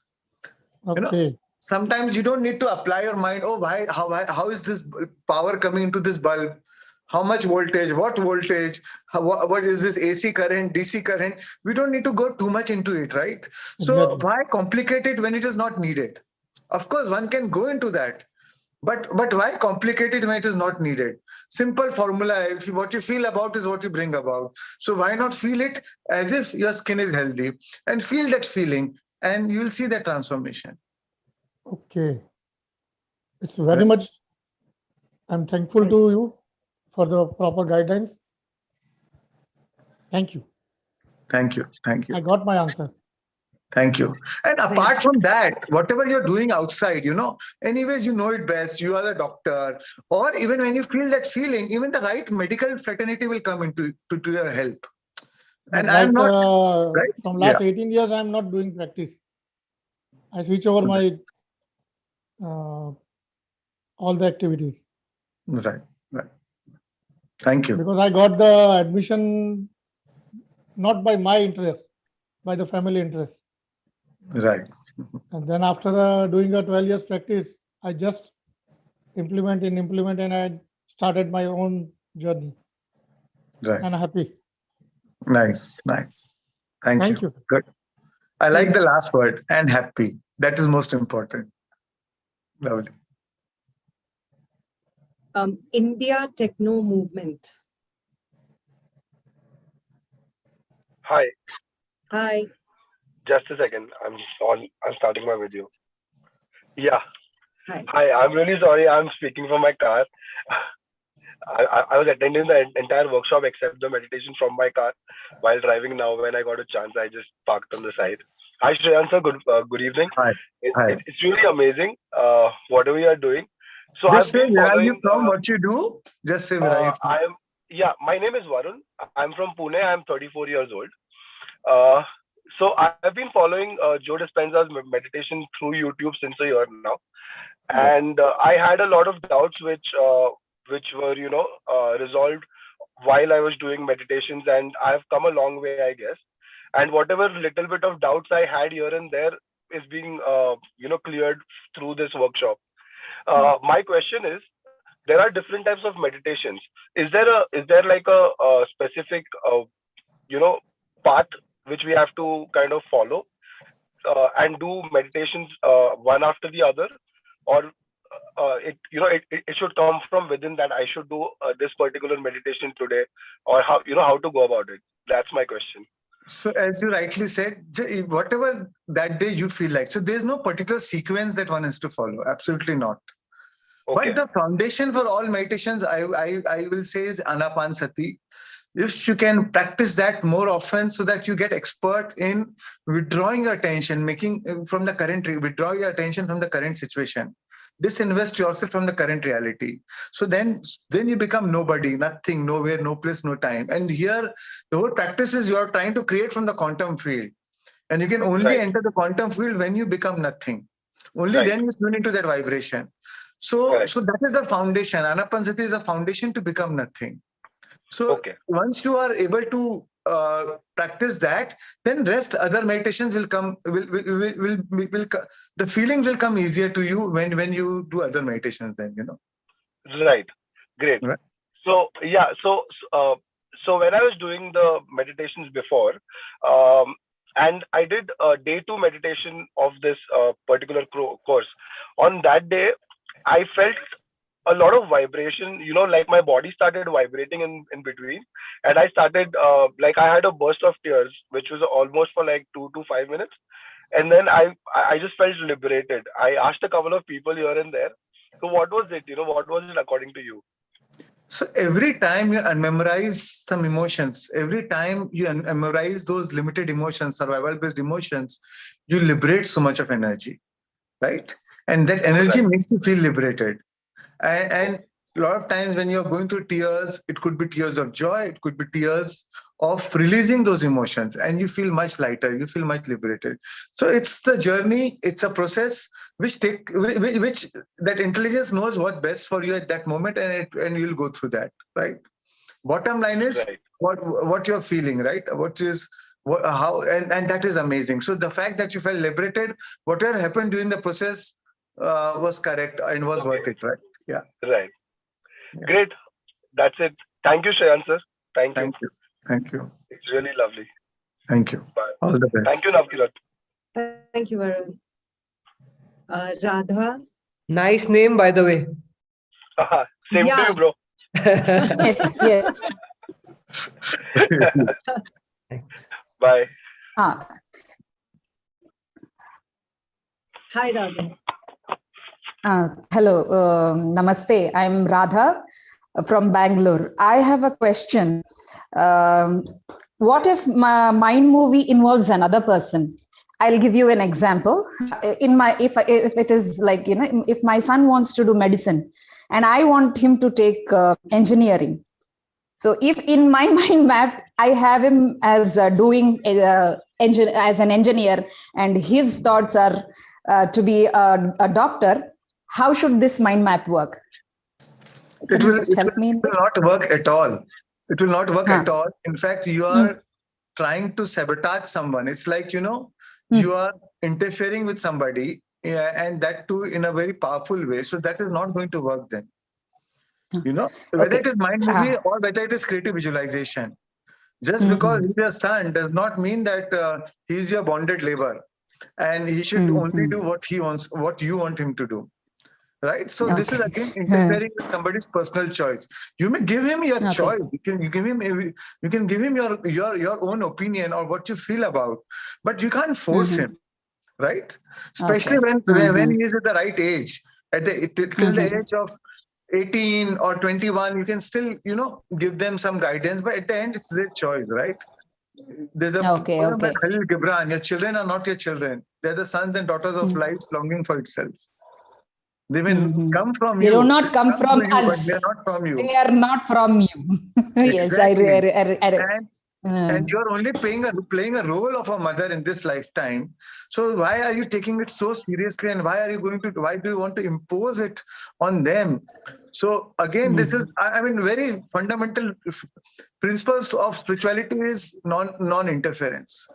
Okay. You know, sometimes you don't need to apply your mind. Oh, how is this power coming into this bulb? How much voltage? What voltage? What is this AC current, DC current? We don't need to go too much into it, right? So why complicate it when it is not needed? Of course, one can go into that. But why complicate it when it is not needed? Simple formula. What you feel about is what you bring about. So why not feel it as if your skin is healthy and feel that feeling, and you will see that transformation. Okay. It's very much, I'm thankful to you for the proper guidelines. Thank you. Thank you. I got my answer. Thank you. And apart from that, whatever you're doing outside, anyways, you know it best. You are a doctor, or even when you feel that feeling, even the right medical fraternity will come into to your help. And But I'm not right. from Yeah. last 18 years, I'm not doing practice. I switch over my all the activities. Right. Thank you. Because I got the admission not by my interest, by the family interest. Right. And then after doing a 12 years practice, I just implement, and I started my own journey. Right. And I'm happy. Nice. Thank you. Good. I like the last word, and happy. That is most important. Lovely. India Techno Movement. Hi. Hi. Just a second. I'm starting my video. Yeah. Hi. Hi. I'm really sorry. I'm speaking from my car. I was attending the entire workshop except the meditation from my car while driving. Now, when I got a chance, I just parked on the side. Hi, Shreans, sir. Good evening. Hi. It's really amazing. Whatever you are doing. So Just I've say been where are following. you from? What you do? Just say where are you from? My name is Varun. I'm from Pune. I'm 34 years old. So I've been following Joe Dispenza's meditation through YouTube since a year now, and I had a lot of doubts which were resolved while I was doing meditations, and I've come a long way, I guess. And whatever little bit of doubts I had here and there is being cleared through this workshop. My question is, there are different types of meditations. Is there like a specific path which we have to kind of follow and do meditations one after the other, or it should come from within that I should do this particular meditation today, or how to go about it? That's my question. So as you rightly said, whatever that day you feel like. So there's no particular sequence that one has to follow. Absolutely not. Okay. But the foundation for all meditations, I will say, is Anapanasati. If you can practice that more often so that you get expert in withdrawing your attention, withdraw your attention from the current situation, disinvest yourself from the current reality. So then you become nobody, nothing, nowhere, no place, no time. And here, the whole practice is you are trying to create from the quantum field. And you can only enter the quantum field when you become nothing. Only then you tune into that vibration. So that is the foundation. Anapanasati is the foundation to become nothing. So once you are able to practice that, then rest other meditations will come. The feelings will come easier to you when you do other meditations. Then Right. Great. Right. So so when I was doing the meditations before, and I did a day 2 meditation of this particular course. On that day, I felt a lot of vibration, like my body started vibrating in between, and I started I had a burst of tears, which was almost for like 2 to 5 minutes, and then I just felt liberated. I asked a couple of people here and there, so what was it? What was it according to you? So every time you memorize some emotions, every time you memorize those limited emotions, survival-based emotions, you liberate so much of energy, right? And that energy makes you feel liberated. And a lot of times when you're going through tears, it could be tears of joy, it could be tears of releasing those emotions, and you feel much lighter, you feel much liberated. So it's the journey, it's a process which that intelligence knows what's best for you at that moment, and you'll go through that, right? Bottom line is what you're feeling, right? And that is amazing. So the fact that you felt liberated, whatever happened during the process was correct and was worth it, right? Yeah. Right. Yeah. Great. That's it. Thank you, Shreans, sir. Thank you. Thank you. It's really lovely. Thank you. Bye. All the best. Thank you, Navkirat. Thank you, Varun. Radha. Nice name, by the way. Same to you, bro. Yes. Bye. Hi, Radha. Hello, namaste. I'm Radha from Bangalore. I have a question. What if my mind movie involves another person? I'll give you an example. If it is like, if my son wants to do medicine and I want him to take engineering. So if in my mind map, I have him as doing as an engineer and his thoughts are to be a doctor, how should this mind map work? Can you just help me in it will not work at all. It will not work at all. In fact, you are trying to sabotage someone. It's like, you are interfering with somebody, and that too in a very powerful way. So that is not going to work then. Whether it is mind movie or whether it is creative visualization. Just because he's your son does not mean that he's your bonded labor and he should only do what he wants, what you want him to do. Right. So this is again interfering with somebody's personal choice. You may give him your choice. You can give him your own opinion or what you feel about, but you can't force him. Right. Especially when he is at the right age, till the age of 18 or 21, you can still, give them some guidance, but at the end, it's their choice, right? There's a poem by Khalil Gibran, your children are not your children. They're the sons and daughters of life longing for itself. They may come from you. They do not come from you, us. But they are not from you. They are not from you. Exactly. Yes, And you're only playing a role of a mother in this lifetime. So why are you taking it so seriously, and why do you want to impose it on them? So again, this is, very fundamental principles of spirituality is non-interference.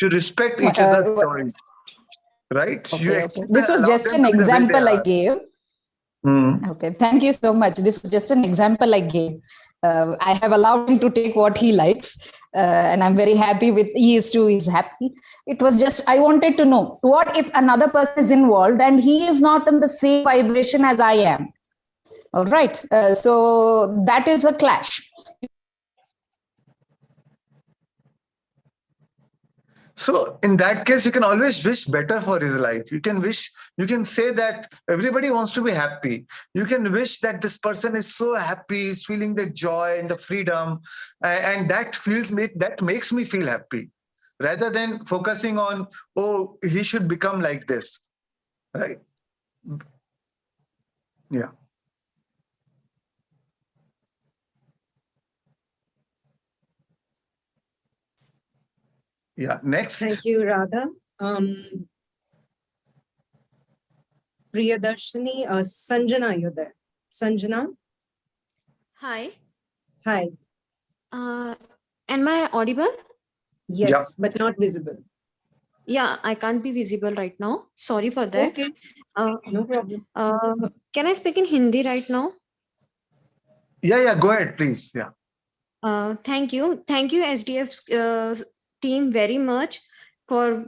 You respect each other's choice, right? This was just an example I gave. Okay, thank you so much. This was just an example I gave. I have allowed him to take what he likes, and I'm very happy with he is too. He's happy. It was just I wanted to know what if another person is involved and he is not in the same vibration as I am. All right, so that is a clash. So in that case, you can always wish better for his life. You can say that everybody wants to be happy. You can wish that this person is so happy, is feeling the joy and the freedom, and that makes me feel happy, rather than focusing on, oh, he should become like this, right? Yeah. Yeah, next. Thank you, Radha. Priyadarshini, Sanjana, you're there. Sanjana? Hi. Hi. Am I audible? Yes, but not visible. Yeah, I can't be visible right now. Sorry for that. Okay. No problem. Can I speak in Hindi right now? Yeah, go ahead, please. Yeah. Thank you. Thank you, SDF team, very much for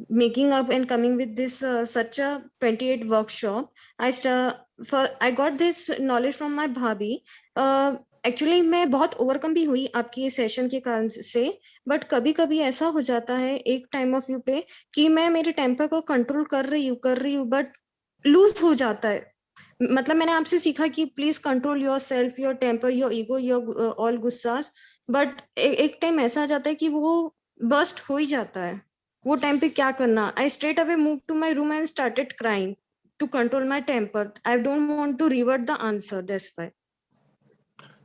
making up and coming with this such a 28 workshop. I got this knowledge from my bhabhi. Actually मैं बहुत overcome भी हुई आपकी session के कारण से, but कभी कभी ऐसा हो जाता है एक टाइम ऑफ व्यू पे कि मैं मेरे टेम्पर को कंट्रोल कर रही हूँ बट लूज हो जाता है. मतलब मैंने आपसे सीखा कि please control yourself, your temper, your ego, your all गुस्सास, बट एक टाइम ऐसा आ जाता है कि वो बर्स्ट हो ही जाता है. वो टाइम पे क्या करना? I straight away move to my room and started crying to control my temper. I don't want to revert the answer. That's why.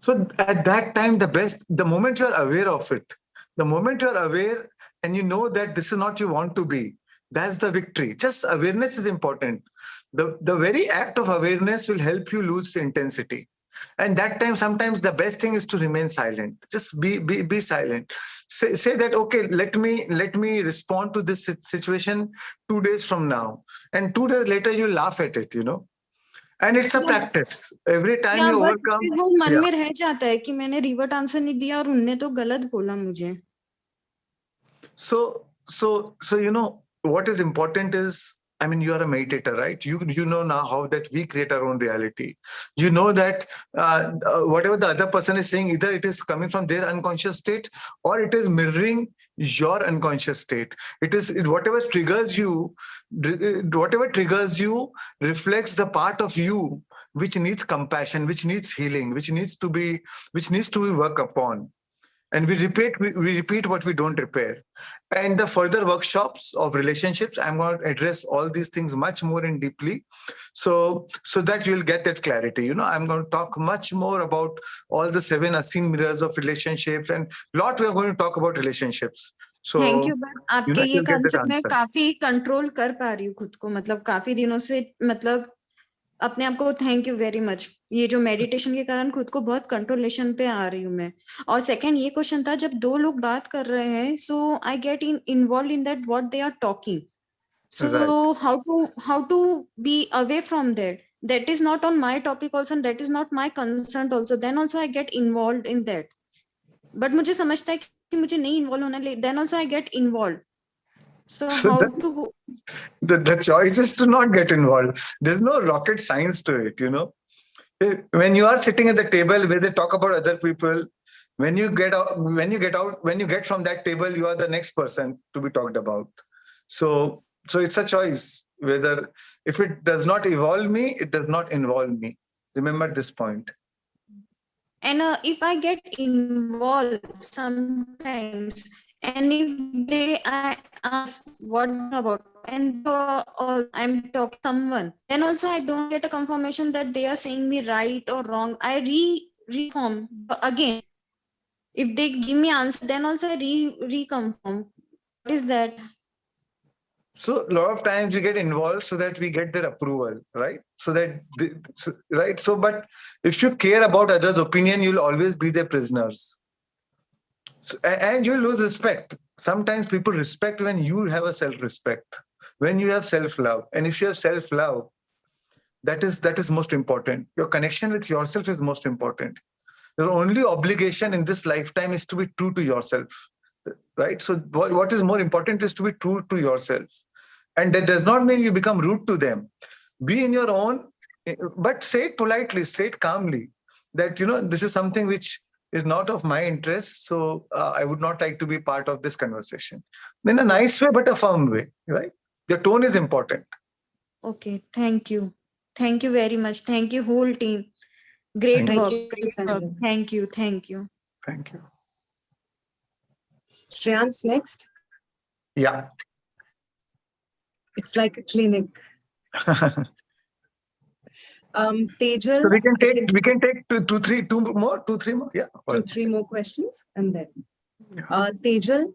So at that time, the moment you're aware of it, the moment you're aware and you know that this is not you want to be, that's the victory. Just awareness is important. The very act of awareness will help you lose the intensity. And that time, sometimes the best thing is to remain silent. Just be silent. Say that, okay, let me respond to this situation 2 days from now. And 2 days later, you laugh at it, And it's a practice. Every time you overcome. वो मन में रह जाता है कि मैंने revert answer नहीं दिया और उनने तो गलत बोला मुझे. So what is important is, you are a meditator, right? You know now how that we create our own reality. You know that whatever the other person is saying, either it is coming from their unconscious state or it is mirroring your unconscious state. Whatever triggers you reflects the part of you which needs compassion, which needs healing, which needs to be worked upon. and we repeat what we don't repair. And the further workshops of relationships, I'm going to address all these things much more in deeply, so that you'll get that clarity. I'm going to talk much more about all the 7 unseen mirrors of relationships, and lot we're going to talk about relationships. So thank you but आपके ये you'll get that concept में answer. काफी control कर पा रही हूँ खुद को, मतलब काफी दिनों से, मतलब अपने आप को थैंक यू वेरी मच। ये जो मेडिटेशन के कारण खुद को बहुत कंट्रोलेशन पे आ रही हूँ मैं। और सेकंड ये क्वेश्चन था, जब 2 लोग बात कर रहे हैं, so I get involve in that what they are talking, so how to be away from that is not on my topic also, that is not my concern also, then also I get involved in that. But मुझे समझता है कि मुझे नहीं involve होना, then also I get involve. So So how the, to the choice is to not get involved. There's no rocket science to it. When you are sitting at the table where they talk about other people, when you get from that table, you are the next person to be talked about. So it's a choice whether, if it does not evolve me, it does not involve me. Remember this point. and if I get involved sometimes, and if they I ask what about, and I'm talking to someone, then also I don't get a confirmation that they are saying me right or wrong. I reform again. If they give me answer, then also I reconfirm. What is that? So a lot of times we get involved so that we get their approval, right? But if you care about others' opinion, you'll always be their prisoners. And you lose respect. Sometimes people respect when you have a self-respect, when you have self-love. And if you have self-love, that is most important. Your connection with yourself is most important. Your only obligation in this lifetime is to be true to yourself, right? So what is more important is to be true to yourself. And that does not mean you become rude to them. Be in your own, but say it politely, say it calmly, that, this is something which is not of my interest, so I would not like to be part of this conversation. In a nice way, but a firm way, right? Your tone is important. Okay, thank you. Thank you very much. Thank you, whole team. Great Thank work. you, Great work. Sanjana. Thank you. Thank you. Thank you. Shreans, next. Yeah. It's like a clinic. Tejal. So we can take two, three more. Yeah. 2-3 more questions, and then Tejal.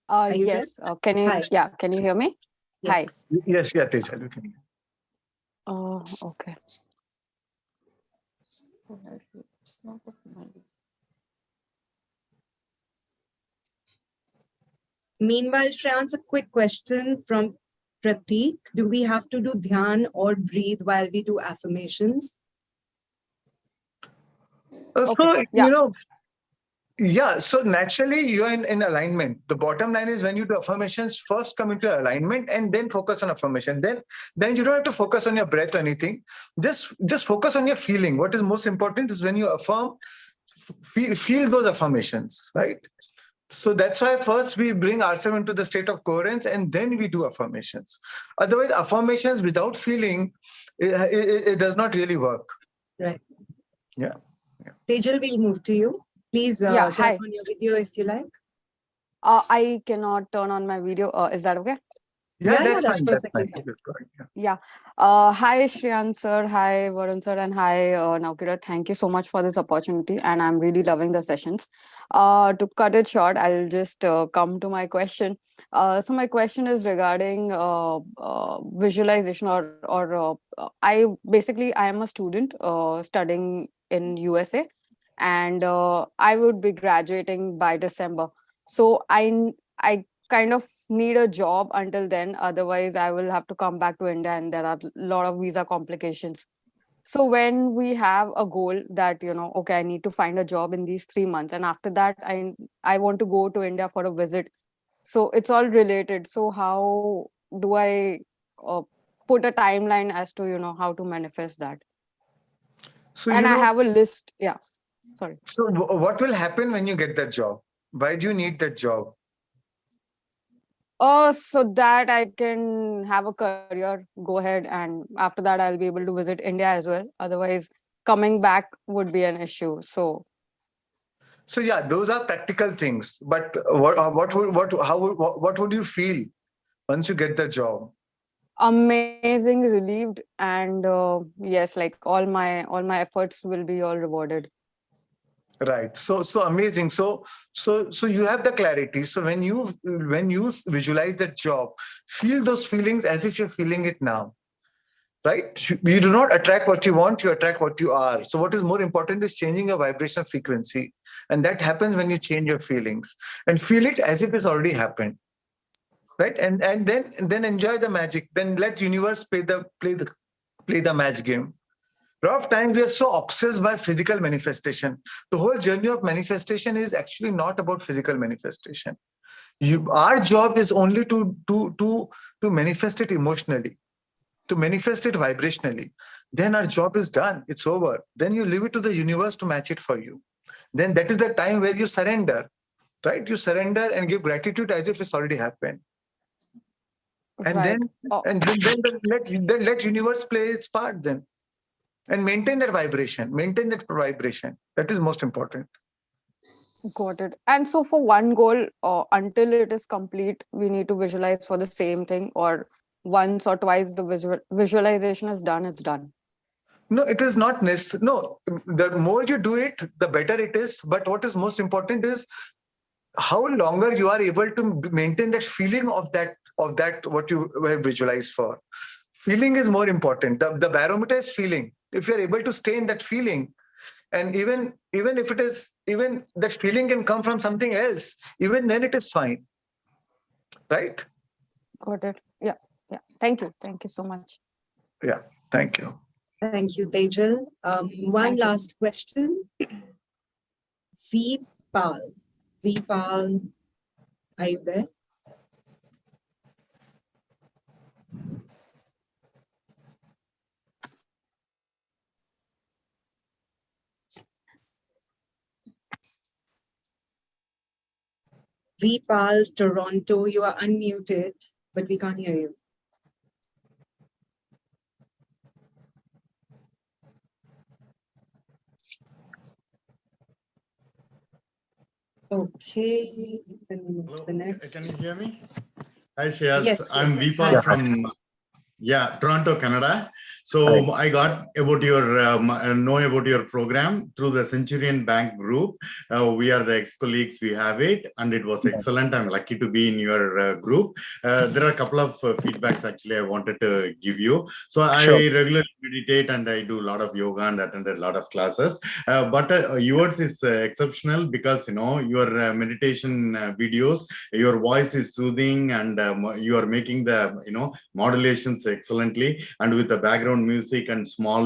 Are you yes. there? Can you? Hi. Yeah. Can you hear me? Yes. Yes. Yeah, Tejal, we can hear. Oh, okay. Meanwhile, Shreyans, a quick question from Prateek. Do we have to do dhyan or breathe while we do affirmations? So naturally you're in alignment. The bottom line is, when you do affirmations, first come into alignment and then focus on affirmation. Then you don't have to focus on your breath or anything. Just focus on your feeling. What is most important is when you affirm, feel those affirmations, right? So that's why first we bring ourselves into the state of coherence, and then we do affirmations. Otherwise, affirmations without feeling, it does not really work. Right. Yeah. Tejal, we'll move to you. Please turn on your video if you like. I cannot turn on my video. Is that okay? That's fine. Yeah. Hi, Shreyan sir. Hi, Varun sir. And hi, Naukira. Thank you so much for this opportunity. And I'm really loving the sessions. To cut it short, I'll just come to my question. So my question is regarding visualization, or I am a student studying in USA, and I would be graduating by December. So I kind of need a job until then. Otherwise, I will have to come back to India, and there are a lot of visa complications. So when we have a goal that, okay, I need to find a job in these 3 months, and after that, I want to go to India for a visit. So it's all related. So how do I put a timeline as to, how to manifest that? So and I have a list. Yeah. Sorry. So what will happen when you get that job? Why do you need that job? So that I can have a career, go ahead, and after that I'll be able to visit India as well. Otherwise, coming back would be an issue. So So yeah, those are practical things. But what would you feel once you get the job? Amazing, relieved, and yes, like all my efforts will be all rewarded. Right. So amazing. So you have the clarity. So when you visualize that job, feel those feelings as if you're feeling it now. Right? You do not attract what you want, you attract what you are. So what is more important is changing your vibrational frequency. And that happens when you change your feelings and feel it as if it's already happened. Right? And then enjoy the magic. Then let universe play the match game. A lot of times we are so obsessed by physical manifestation. The whole journey of manifestation is actually not about physical manifestation. Our job is only to manifest it emotionally, to manifest it vibrationally. Then our job is done. It's over. Then you leave it to the universe to match it for you. Then that is the time where you surrender, right? You surrender and give gratitude as if it's already happened. And Right. then let universe play its part then. And maintain that vibration, maintain that vibration. That is most important. Got it. And so for one goal, until it is complete, we need to visualize for the same thing, or once or twice the visualization is done, it's done. No, it is not necessary. No, the more you do it, the better it is. But what is most important is how longer you are able to maintain that feeling of that what you were visualized for. Feeling is more important. The barometer is feeling. If you're able to stay in that feeling, and even if it is, even that feeling can come from something else, even then it is fine, right? Got it. Yeah. Yeah. Thank you so much. Yeah, thank you. Thank you, Tejal. One last question. Vpal. Vpal, are you there? Vpal, Toronto, you are unmuted, but we can't hear you. Okay, then we move to the next. Can you hear me? Hi, Shreyas. Yes, I'm yes. Vipal from Toronto, Canada. So I got about your know about your program through the Centurion Bank group. We are the ex-colleagues. We have it, and it was excellent. I'm lucky to be in your group. There are a couple of feedbacks actually I wanted to give you. So I regularly meditate and I do a lot of yoga and attended a lot of classes. But yours is exceptional because your meditation videos, your voice is soothing, and you are making the modulations excellently, and with the background music and small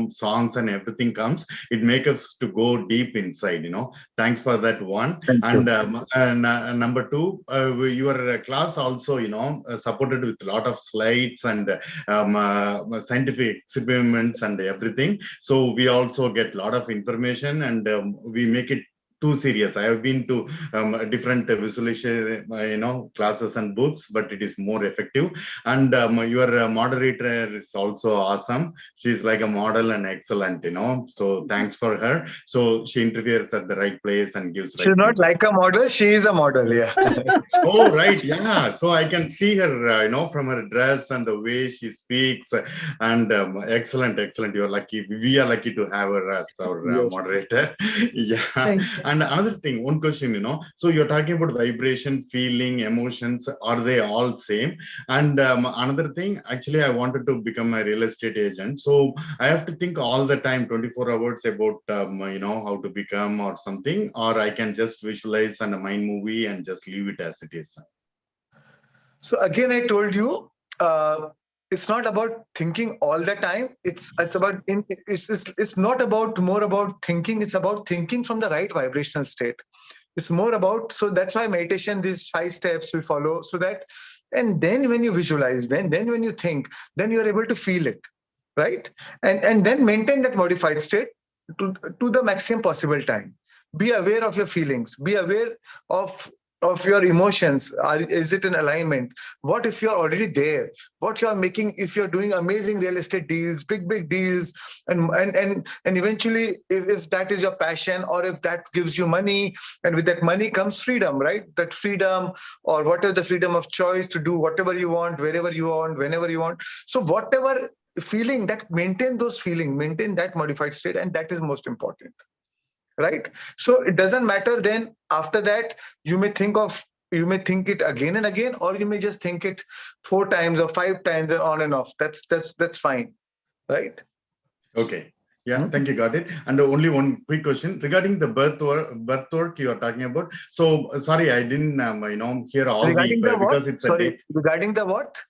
songs and everything comes, it makes us to go deep inside. Thanks for that one. And number two, your class also supported with a lot of slides and scientific experiments and everything, so we also get a lot of information, and we make it too serious. I have been to different visualization classes and books, but it is more effective. And your moderator is also awesome. She's like a model and excellent, so thanks for her. So she interferes at the right place and gives She's right not feedback. like a model, she is a model. Yeah. Oh, right. Yeah. So I can see her, from her dress and the way she speaks. And excellent. You're lucky. We are lucky to have her as our moderator. Yeah. And another thing, one question, so you're talking about vibration, feeling, emotions. Are they all same? And another thing, actually, I wanted to become a real estate agent. So I have to think all the time, 24 hours about, how to become or something, or I can just visualize and a mind movie and just leave it as it is. So again, I told you, it's not about thinking all the time. It's not about more about thinking. It's about thinking from the right vibrational state. It's more about, so that's why meditation, these 5 steps we follow, so that, and then when you visualize, then when you think, then you're able to feel it, right? And then maintain that modified state to the maximum possible time. Be aware of your feelings. Be aware of of your emotions? Is it in alignment? What if you're already there? What you're making, if you're doing amazing real estate deals, big deals, and eventually if that is your passion, or if that gives you money, and with that money comes freedom, right? That freedom, or whatever, the freedom of choice to do whatever you want, wherever you want, whenever you want. So whatever feeling, that maintain those feeling, maintain that modified state, and that is most important. Right? So it doesn't matter then. After that, you may think it again and again, or you may just think it 4 times or 5 times, and on and off. That's fine. Right? Okay. Yeah, thank you. Got it. And only one quick question regarding the birth work you are talking about. So sorry, I didn't hear all Regarding the what? because it's Sorry, regarding the what?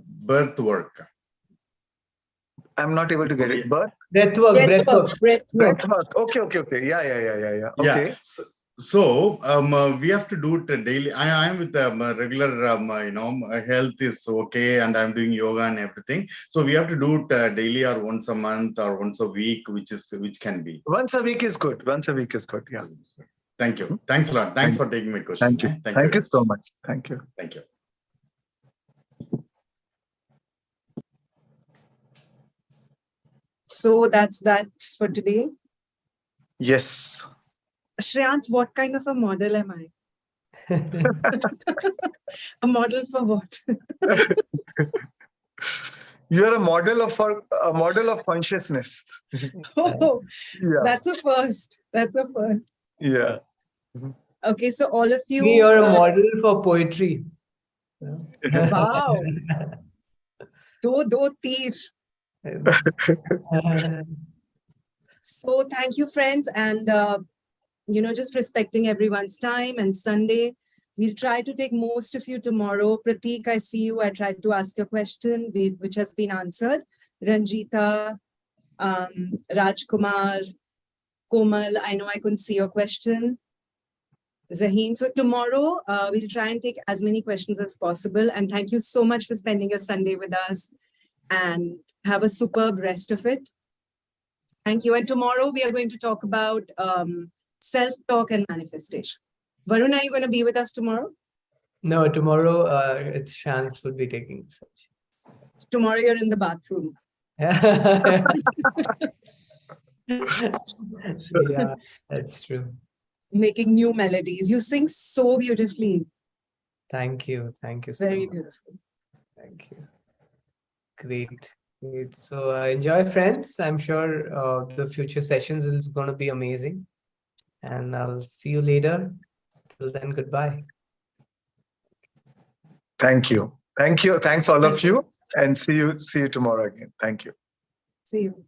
Birth work. I'm not able to get it. Birth? Breathwork. Okay. Yeah. Okay. Yeah. So we have to do it daily. I am with regular, health is okay, and I'm doing yoga and everything. So we have to do it daily, or once a month, or once a week, which can be. Once a week is good. Yeah. Thank you. Thanks a lot. Thanks for taking my question. Thank you. Thank you so much. Thank you. Thank you. So that's that for today. Yes. Shreans, what kind of a model am I? A model for what? You're a model of consciousness. Oh, yeah. That's a first. Yeah. Okay, so all of you. You're a model for poetry. Wow. Do tir. So thank you, friends, and just respecting everyone's time. And Sunday, we'll try to take most of you tomorrow. Prateek, I see you. I tried to ask your question, which has been answered. Ranjita, Rajkumar, Komal, I know I couldn't see your question. Zaheen. So tomorrow, we'll try and take as many questions as possible. And thank you so much for spending your Sunday with us. And have a superb rest of it. Thank you. And tomorrow we are going to talk about self-talk and manifestation. Varun, are you going to be with us tomorrow? No, tomorrow it's Shreans will be taking such. Tomorrow you're in the bathroom. Yeah, that's true. Making new melodies. You sing so beautifully. Thank you. Thank you so Very much. beautiful. Thank you. Great. So enjoy, friends. I'm sure the future sessions is going to be amazing. And I'll see you later. Till then, goodbye. Thank you. Thanks all of you. And see you tomorrow again. Thank you. See you.